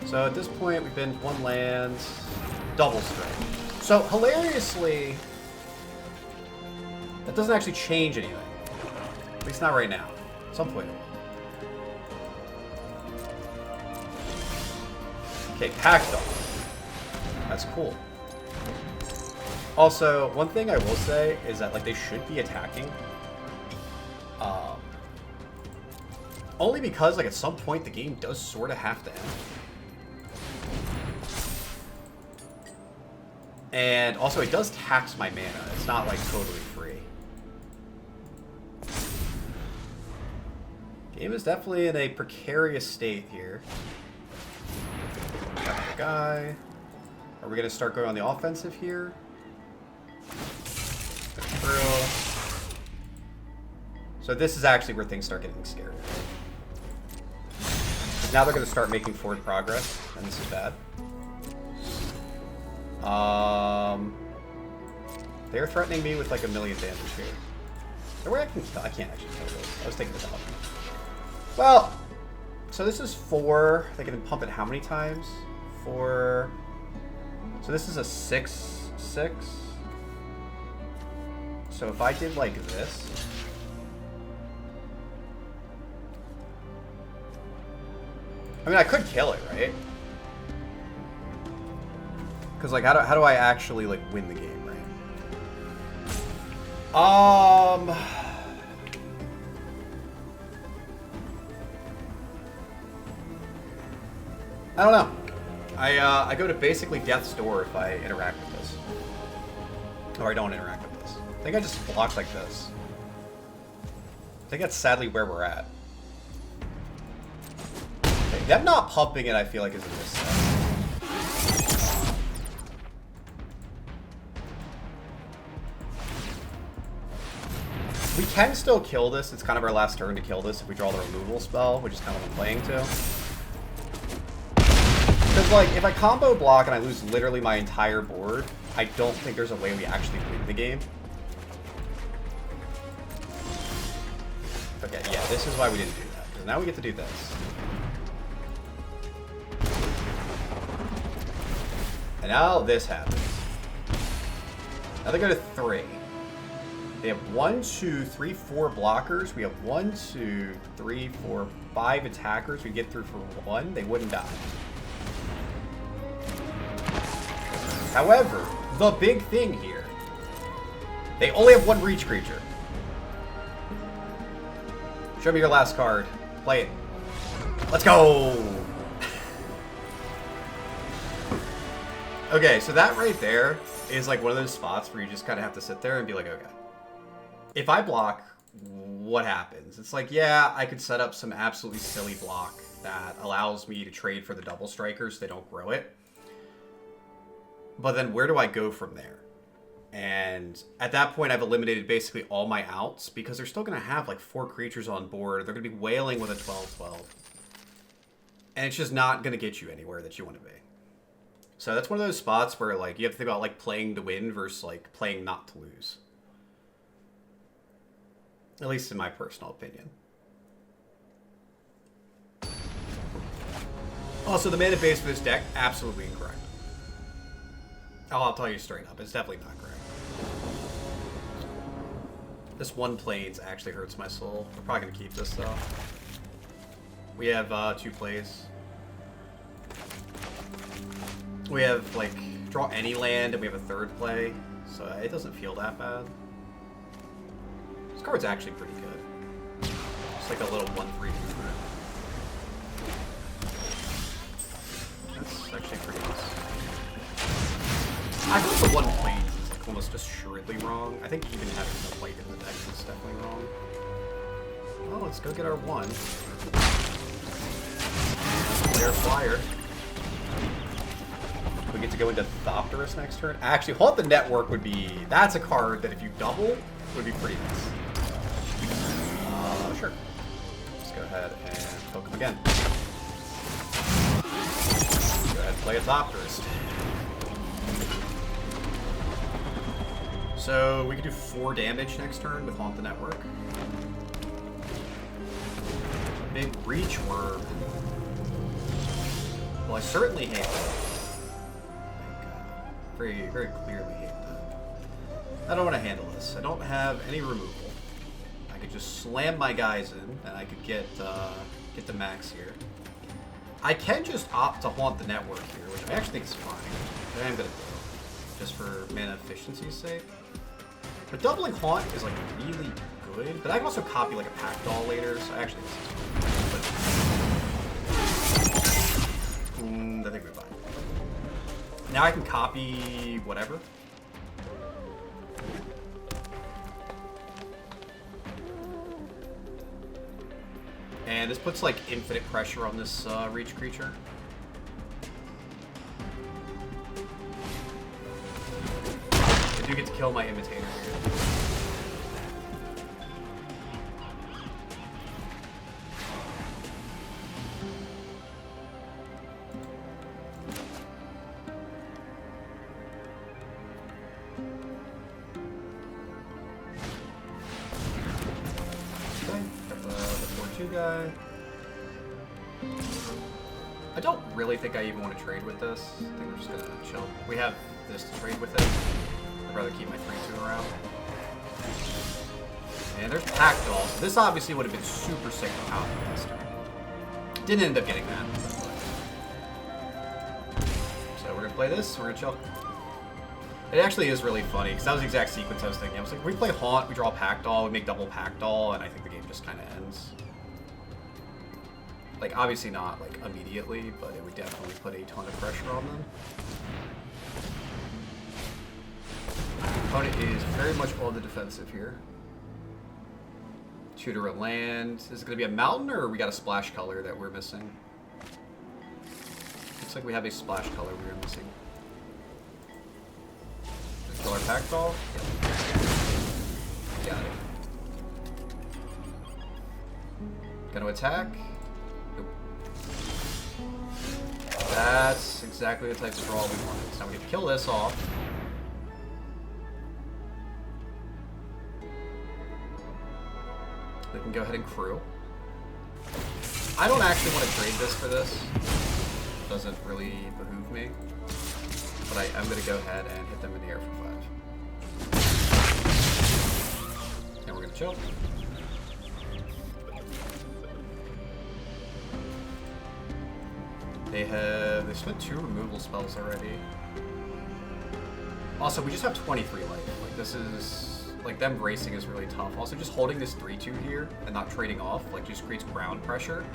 So at this point, we've been one land, double strike. So hilariously, that doesn't actually change anything. At least not right now. At some point it will. Okay, packed off. That's cool. Also, one thing I will say is that like they should be attacking. Only because, like, at some point the game does sort of have to end. And also, it does tax my mana. It's not, like, totally free. Game is definitely in a precarious state here. Got the guy. Are we going to start going on the offensive here? So this is actually where things start getting scary. Now they're going to start making forward progress, and this is bad. They're threatening me with like 1 million damage here. No way I can't actually kill this. I was taking this out. Well, so this is 4. They can pump it how many times? 4. So this is a 6/6. So if I did like this. I mean, I could kill it, right? Because, like, how do I actually, like, win the game, right? I don't know. I go to basically death's door if I interact with this. Or I don't interact with this. I think I just block like this. I think that's sadly where we're at. Okay, them not pumping it, I feel like, is a misstep. We can still kill this. It's kind of our last turn to kill this if we draw the removal spell, which is kind of what I'm playing to. Because, like, if I combo block and I lose literally my entire board, I don't think there's a way we actually win the game. Okay, yeah, this is why we didn't do that. Because now we get to do this. And now this happens. Now they go to 3. They have 1, 2, 3, 4 blockers. We have 1, 2, 3, 4, 5 attackers. We get through for 1. They wouldn't die. However, the big thing here, they only have 1 reach creature. Show me your last card. Play it. Let's go! Okay, so that right there is like one of those spots where you just kind of have to sit there and be like, okay. If I block, what happens? It's like, yeah, I could set up some absolutely silly block that allows me to trade for the double strikers so they don't grow it. But then where do I go from there? And at that point, I've eliminated basically all my outs because they're still going to have like 4 creatures on board. They're going to be wailing with a 12/12. And it's just not going to get you anywhere that you want to be. So that's one of those spots where like you have to think about like playing to win versus like playing not to lose. At least in my personal opinion. Also, the mana base for this deck, absolutely incorrect. I'll tell you straight up, it's definitely not correct. This 1 plays actually hurts my soul. We're probably going to keep this, though. We have 2 plays. We have, like, draw any land, and we have a 3rd play, so it doesn't feel that bad. This card's actually pretty good. It's like a little 1/3 movement. That's actually pretty nice. I think the 1 plane is like almost assuredly wrong. I think even having the white in the deck is definitely wrong. Well, let's go get our 1. Flare Flyer. We get to go into Thopterus next turn. Actually, Haunt the Network would be... That's a card that if you double, would be pretty nice. Sure. Let's go ahead and poke him again. Go ahead and play a Thopterus. So we can do 4 damage next turn with Haunt the Network. Big Reach Worm. Well, I certainly hate that. Very, very clearly hate that. I don't want to handle this. I don't have any removal. I could just slam my guys in, and I could get the max here. I can just opt to Haunt the Network here, which I actually think is fine. But I am going to do it, just for mana efficiency's sake. But doubling Haunt is like really good, but I can also copy like a Pack Doll later, so actually this is fine. I think we're fine. Now I can copy whatever. And this puts like infinite pressure on this reach creature. I do get to kill my imitator here. Guy. I don't really think I even want to trade with this. I think we're just gonna chill. We have this to trade with it. I'd rather keep my 3/2 around. And there's Pack Doll. So this obviously would have been super sick to copy this turn. Didn't end up getting that. So we're gonna play this. We're gonna chill. It actually is really funny because that was the exact sequence I was thinking. I was like, we play Haunt, we draw Pack Doll, we make double Pack Doll, and I think the game just kind of ends. Like, obviously not, like, immediately, but it would definitely put a ton of pressure on them. Opponent is very much on the defensive here. Tutor a land. Is it going to be a mountain, or we got a splash color that we're missing? Looks like we have a splash color we are missing. Kill our Pack Doll? Yep. Got it. Gonna attack? That's exactly the type of draw we wanted. So now we get to kill this off. We can go ahead and crew. I don't actually want to trade this for this. Doesn't really behoove me. But I'm going to go ahead and hit them in the air for 5. And we're going to chill. They spent 2 removal spells already. Also, we just have 23 life. Like, this is, like, them racing is really tough. Also, just holding this 3/2 here and not trading off, like, just creates ground pressure.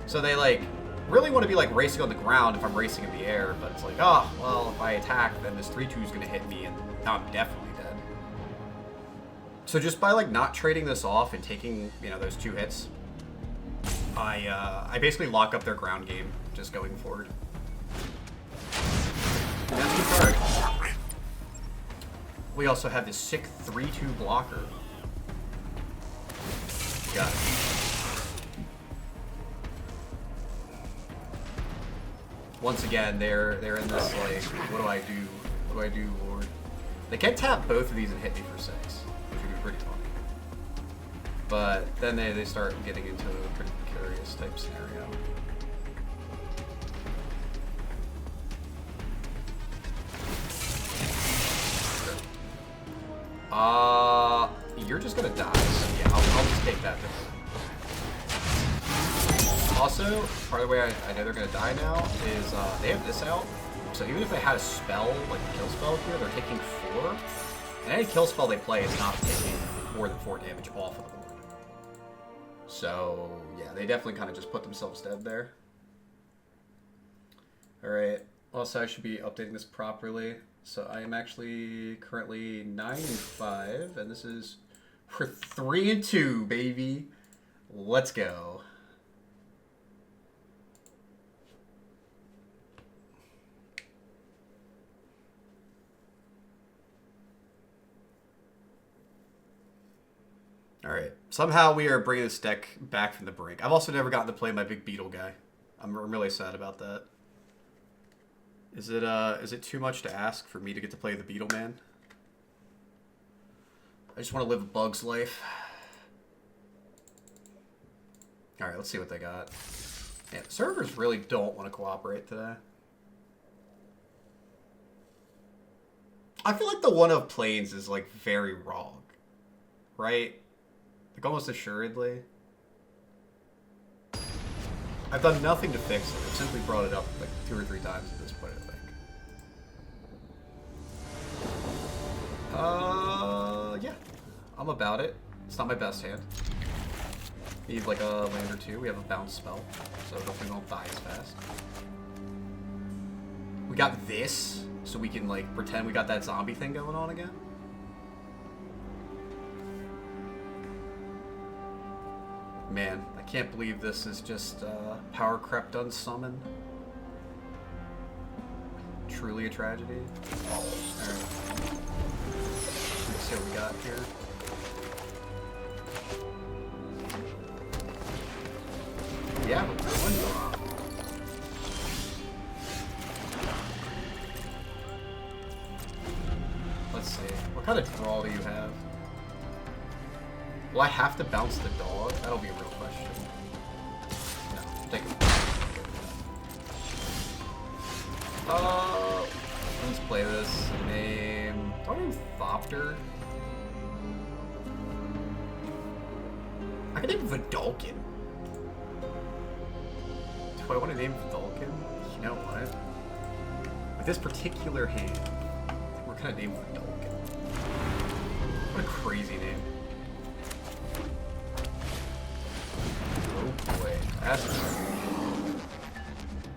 So they, like, really want to be, like, racing on the ground if I'm racing in the air, but it's like, oh, well, if I attack, then this 3/2 is going to hit me, and now I'm definitely dead. So just by, like, not trading this off and taking, you know, those 2 hits, I basically lock up their ground game just going forward. And that's the card. We also have this sick 3/2 blocker. Got it. Once again, they're in this like, what do I do? What do I do, Lord? They can tap both of these and hit me for 6, which would be pretty funny. But then they start getting into a pretty precarious type scenario. You're just gonna die. So yeah, I'll just take that. Also, part of the way I know they're gonna die now is they have this out. So even if they had a spell, like a kill spell here, they're taking 4. And any kill spell they play is not taking more than 4 damage off of the board. So yeah, they definitely kind of just put themselves dead there. Alright, also I should be updating this properly. So I am actually currently 9-5, and this is for 3-2, baby. Let's go. All right. Somehow we are bringing this deck back from the brink. I've also never gotten to play my big beetle guy. I'm really sad about that. Is it too much to ask for me to get to play the Beetle Man? I just want to live a bug's life. Alright, let's see what they got. Yeah, the servers really don't want to cooperate today. I feel like the one of Plains is, like, very wrong. Right? Like, almost assuredly. I've done nothing to fix it. I've simply brought it up, like, 2 or 3 times at this point, I think. Yeah. I'm about it. It's not my best hand. Need, like, a land or 2. We have a bounce spell, so hopefully we won't die as fast. We got this, so we can like pretend we got that zombie thing going on again. Man, I can't believe this is just power crept unsummoned. Truly a tragedy. Alright. Let's see what we got here. Yeah, we're going. Let's see. What kind of draw do you have? Will I have to bounce the dog? That'll be a real question. No, take it. Let's play this. Name. Do I name Thopter? I can name Vidalkin. Do I want to name Vidalkin? You know what? With this particular hand, we're gonna name Vidalkin. What a crazy name. Oh boy, that's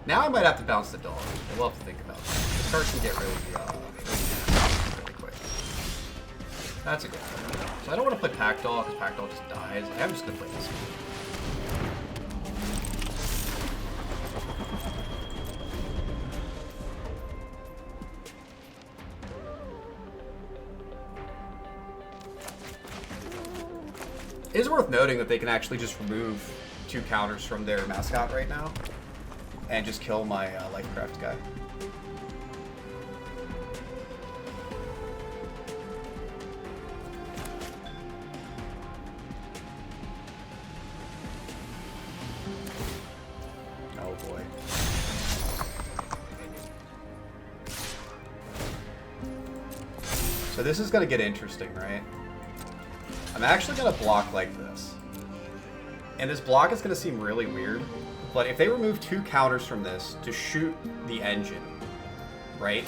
now I might have to bounce the dog. We'll have to think about that. This card can get really nasty really quick. That's a good one. So I don't want to play Pack Doll because Pack Doll just dies. I'm just gonna play this one. It is worth noting that they can actually just remove 2 counters from their mascot right now and just kill my Lifecraft guy. Oh boy. So this is going to get interesting, right? I'm actually going to block like this. And this block is going to seem really weird, but if they remove 2 counters from this to shoot the engine, right?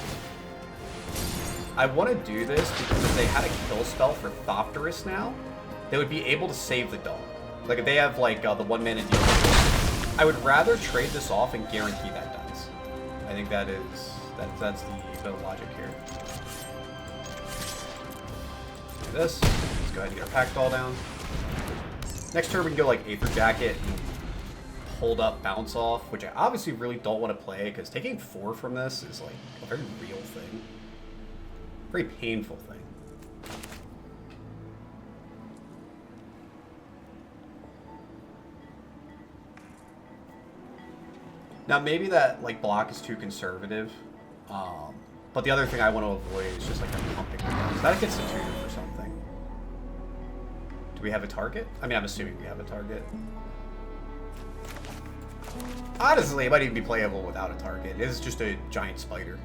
I want to do this because if they had a kill spell for Thopterus now, they would be able to save the dog. Like if they have like the 1-mana deal, I would rather trade this off and guarantee that dies. I think that's the logic here. Do this. Let's go ahead and get our Pack Doll down. Next turn we can go like Aether Jacket and hold up, bounce off, which I obviously really don't want to play because taking 4 from this is like a very real thing. Very painful thing. Now maybe that like block is too conservative, but the other thing I want to avoid is just like a pumping. So that gets a tutor for something. Do we have a target? I mean, I'm assuming we have a target. Honestly, it might even be playable without a target. It is just a giant spider.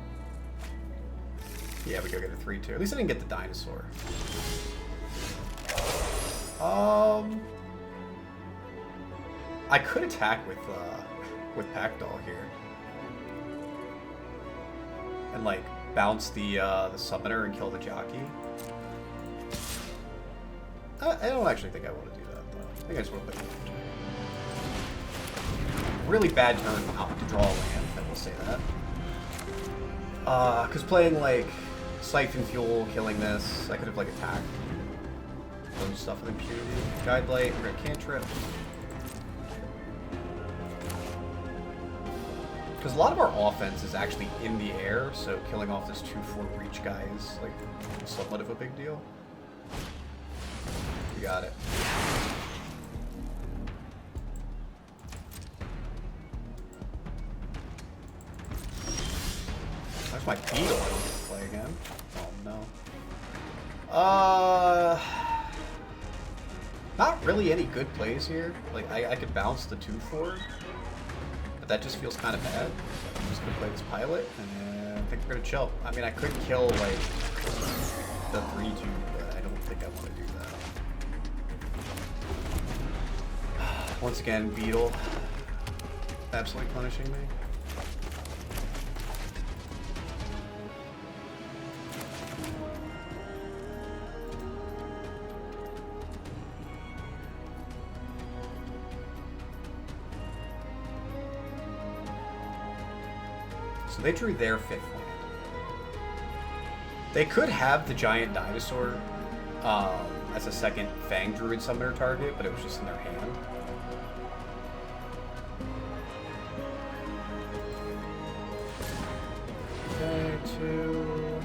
Yeah, we go get a 3-2. At least I didn't get the dinosaur. I could attack with Pack Doll here. And like bounce the summoner and kill the jockey. I don't actually think I want to do that though. I think I just want to play the really bad turn not to draw a land, I will say that. Because playing like Siphon Fuel, killing this, I could have like attacked. Done stuff with impunity. Guide Light, Red Cantrip. Because a lot of our offense is actually in the air, so killing off this 2/4 breach guy is like somewhat of a big deal. You got it. That's my beetle I don't get to play again. Oh no. Not really any good plays here. Like I could bounce the 2/4, but that just feels kind of bad. I'm just gonna play this pilot, and I think we're gonna chill. I mean, I could kill like the 3/2, but I don't think I want to do that. Once again, beetle absolutely punishing me. So they drew their 5th land. They could have the giant dinosaur as a second Fang Druid summoner target, but it was just in their hand. Okay, 2.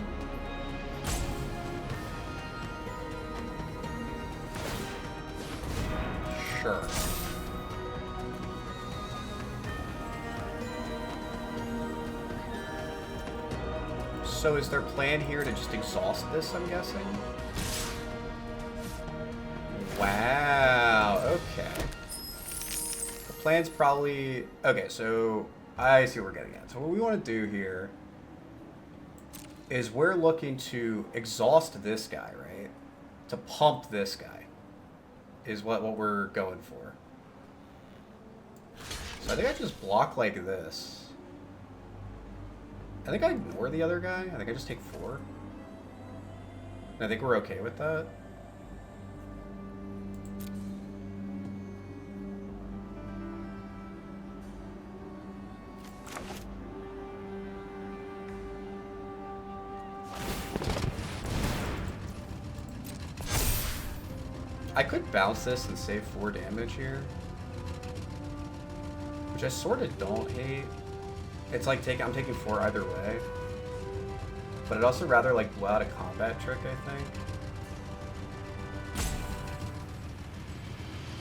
Sure. So is their plan here to just exhaust this, I'm guessing? Wow, okay. The plan's probably... Okay, so I see what we're getting at. So what we want to do here is we're looking to exhaust this guy, right? To pump this guy is what we're going for. So I think I just block like this. I think I ignore the other guy. I think I just take 4. And I think we're okay with that. I could bounce this and save 4 damage here, which I sort of don't hate. It's like I'm taking 4 either way, but I'd also rather like blow out a combat trick, I think.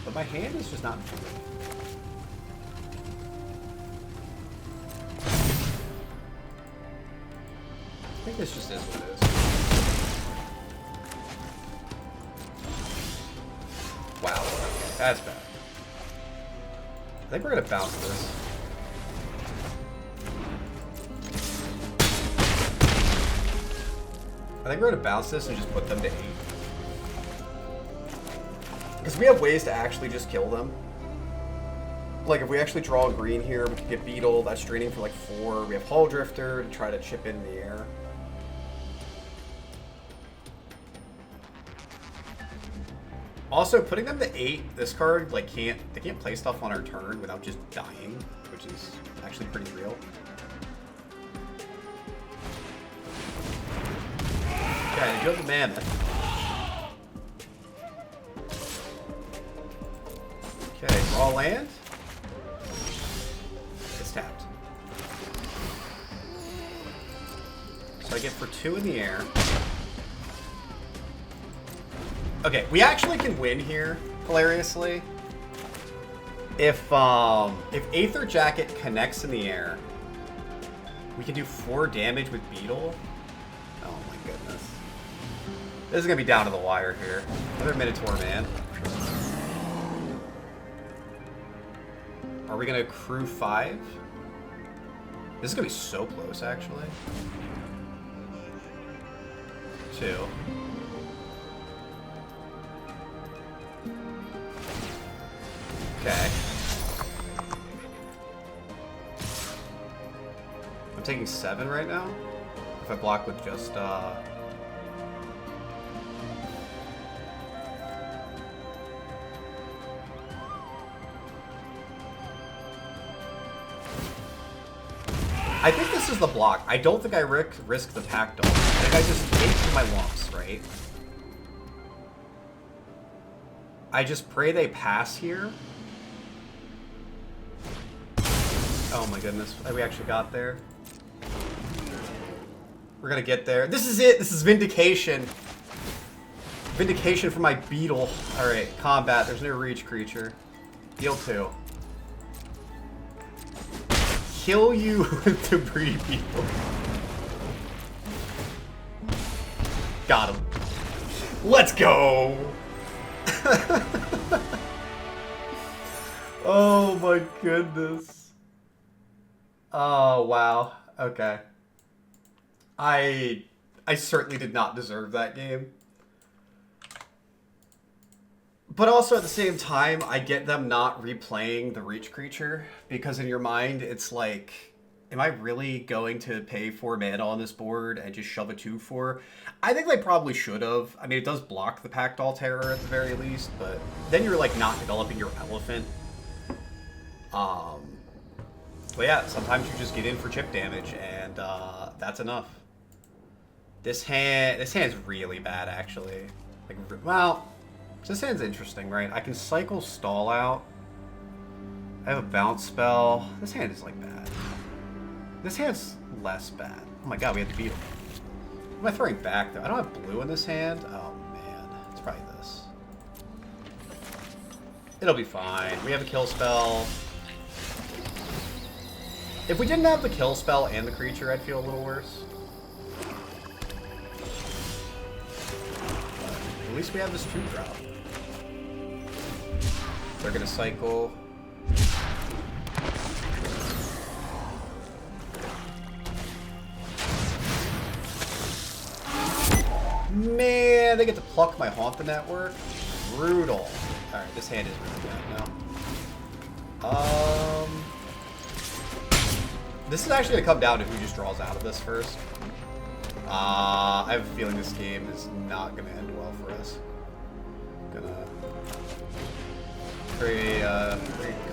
But my hand is just not good. I think this just is what it is. Wow, okay, that's bad. I think we're gonna bounce this. I think we're gonna bounce this and just put them to 8. Because we have ways to actually just kill them. Like if we actually draw a green here, we can get Beetle, that's draining for like 4. We have Hull Drifter to try to chip in the air. Also, putting them to 8, this card like they can't play stuff on our turn without just dying, which is actually pretty real. Okay, you have the mana. Okay, draw land. It's tapped. So I get for 2 in the air. Okay, we actually can win here, hilariously. If Aether Jacket connects in the air, we can do 4 damage with Beetle. Oh my goodness. This is gonna be down to the wire here. Another Minotaur, man. Are we gonna accrue 5? This is gonna be so close, actually. 2. Okay. I'm taking 7 right now. If I block with just, I think this is the block. I don't think I risk the Pack Doll. I think I just take my lumps, right? I just pray they pass here. Oh my goodness, we actually got there. We're gonna get there. This is it, this is Vindication. Vindication for my Beetle. Alright, combat, there's no reach creature. Deal 2. Kill you with Debris Beetle. Got him. Let's go! Oh my goodness. Oh, wow. Okay. I certainly did not deserve that game. But also at the same time, I get them not replaying the reach creature, because in your mind, it's like, am I really going to pay 4 mana on this board and just shove a 2/4? I think they probably should have. I mean, it does block the Pack Doll Terror at the very least, but then you're like not developing your elephant. But yeah, sometimes you just get in for chip damage, and that's enough. This hand's really bad, actually. Like, well, this hand's interesting, right? I can cycle stall out. I have a bounce spell. This hand is like bad. This hand's less bad. Oh my god, we had to beat him. What am I throwing back though? I don't have blue in this hand. Oh man, it's probably this. It'll be fine. We have a kill spell. If we didn't have the kill spell and the creature, I'd feel a little worse. But at least we have this 2-drop. They're gonna cycle. Man, they get to pluck my Haunt the Network. Brutal. Alright, this hand is really bad now. This is actually going to come down to who just draws out of this first. I have a feeling this game is not going to end well for us. Gonna pretty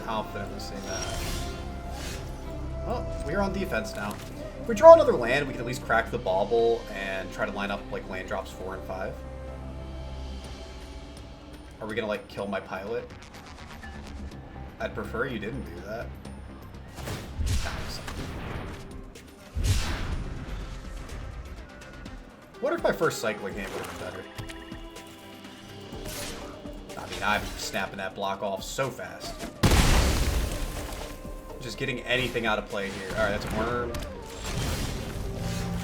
confidently say that. Well, we're on defense now. If we draw another land, we can at least crack the bauble and try to line up like land drops 4 and 5. Are we gonna like kill my pilot? I'd prefer you didn't do that. What if my first cycling hand would have been better? I mean, I'm snapping that block off so fast. Just getting anything out of play here. Alright, that's a worm.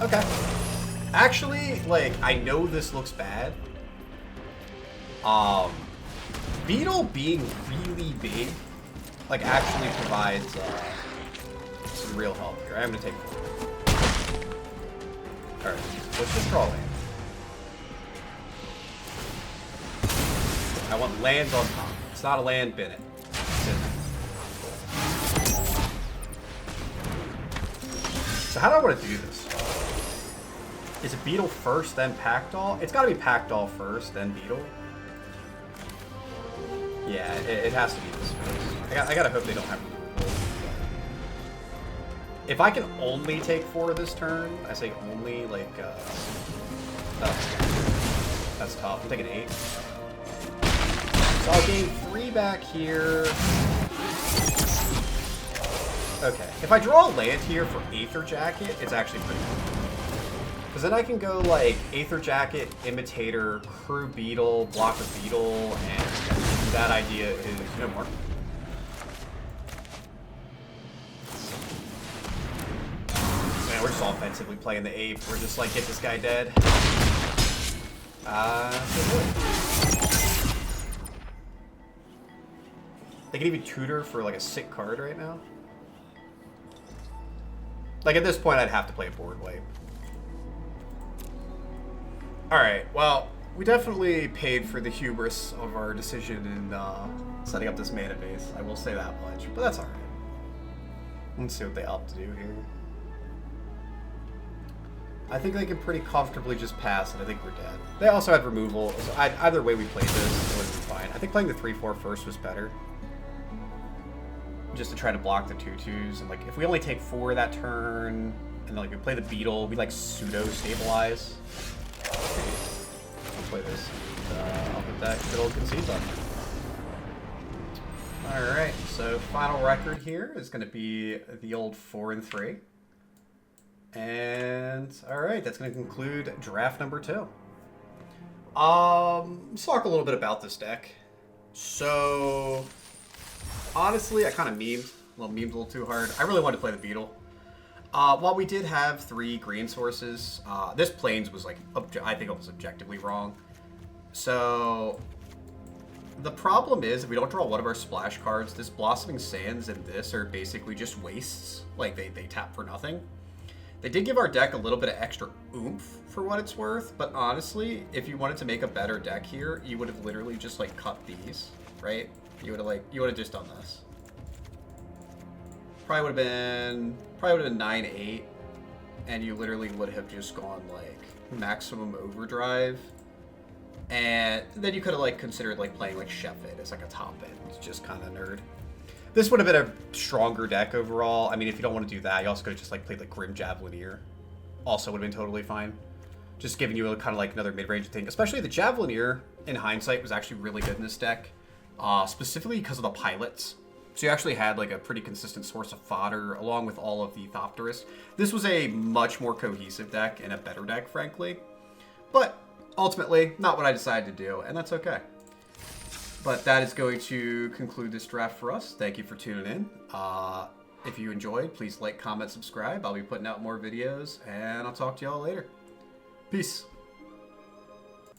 Okay. Actually, like, I know this looks bad. Beetle being really big, like, actually provides some real help here. I'm gonna take 4. Alright, let's just draw land. I want lands on top. It's not a land, bin it. So how do I want to do this? Is it Beetle first, then Packdoll? It's got to be Packdoll first, then Beetle. Yeah, it has to be this first. I gotta hope they don't have removal. If I can only take 4 this turn, I say only, like, that's tough. I'm taking 8. So I'll gain 3 back here. Okay, if I draw a land here for Aether Jacket, it's actually pretty good. Because then I can go like Aether Jacket, Imitator, Crew Beetle, block a Beetle, and that idea is no more. Man, we're just offensively playing the ape. We're just like, get this guy dead. They can even tutor for like a sick card right now. Like at this point, I'd have to play a board wipe. Alright, well, we definitely paid for the hubris of our decision in setting up this mana base. I will say that much, but that's alright. Let's see what they opt to do here. I think they can pretty comfortably just pass, and I think we're dead. They also had removal, so either way we played this, it would have been fine. I think playing the 3/4 first was better. Just to try to block the 2/2s, and like if we only take 4 that turn, and then like we play the Beetle, we like pseudo stabilize. I'll play this. I'll put that good old concede button. All right, so final record here is going to be the old 4 and 3, and all right, that's going to conclude draft number 2. Let's talk a little bit about this deck. So. Honestly, I kind of memed. Well, memed a little too hard. I really wanted to play the Beetle. While we did have 3 green sources, this Plains was like, I think it was objectively wrong. So, the problem is, if we don't draw one of our splash cards, this Blossoming Sands and this are basically just wastes. Like, they tap for nothing. They did give our deck a little bit of extra oomph for what it's worth, but honestly, if you wanted to make a better deck here, you would have literally just, like, cut these, right? You would have just done this. Probably would have been 9/8, and you literally would have just gone like maximum overdrive, and then you could have like considered like playing like Chef It as like a top end. It's just kind of nerd. This would have been a stronger deck overall. I mean, if you don't want to do that, you also could have just like played like Grim Javelineer. Also would have been totally fine. Just giving you a kind of like another mid-range thing. Especially the Javelineer, in hindsight, was actually really good in this deck. Specifically because of the pilots. So you actually had like a pretty consistent source of fodder along with all of the Thopterists. This was a much more cohesive deck and a better deck, frankly. But ultimately, not what I decided to do, and that's okay. But that is going to conclude this draft for us. Thank you for tuning in. If you enjoyed, please like, comment, subscribe. I'll be putting out more videos, and I'll talk to y'all later. Peace.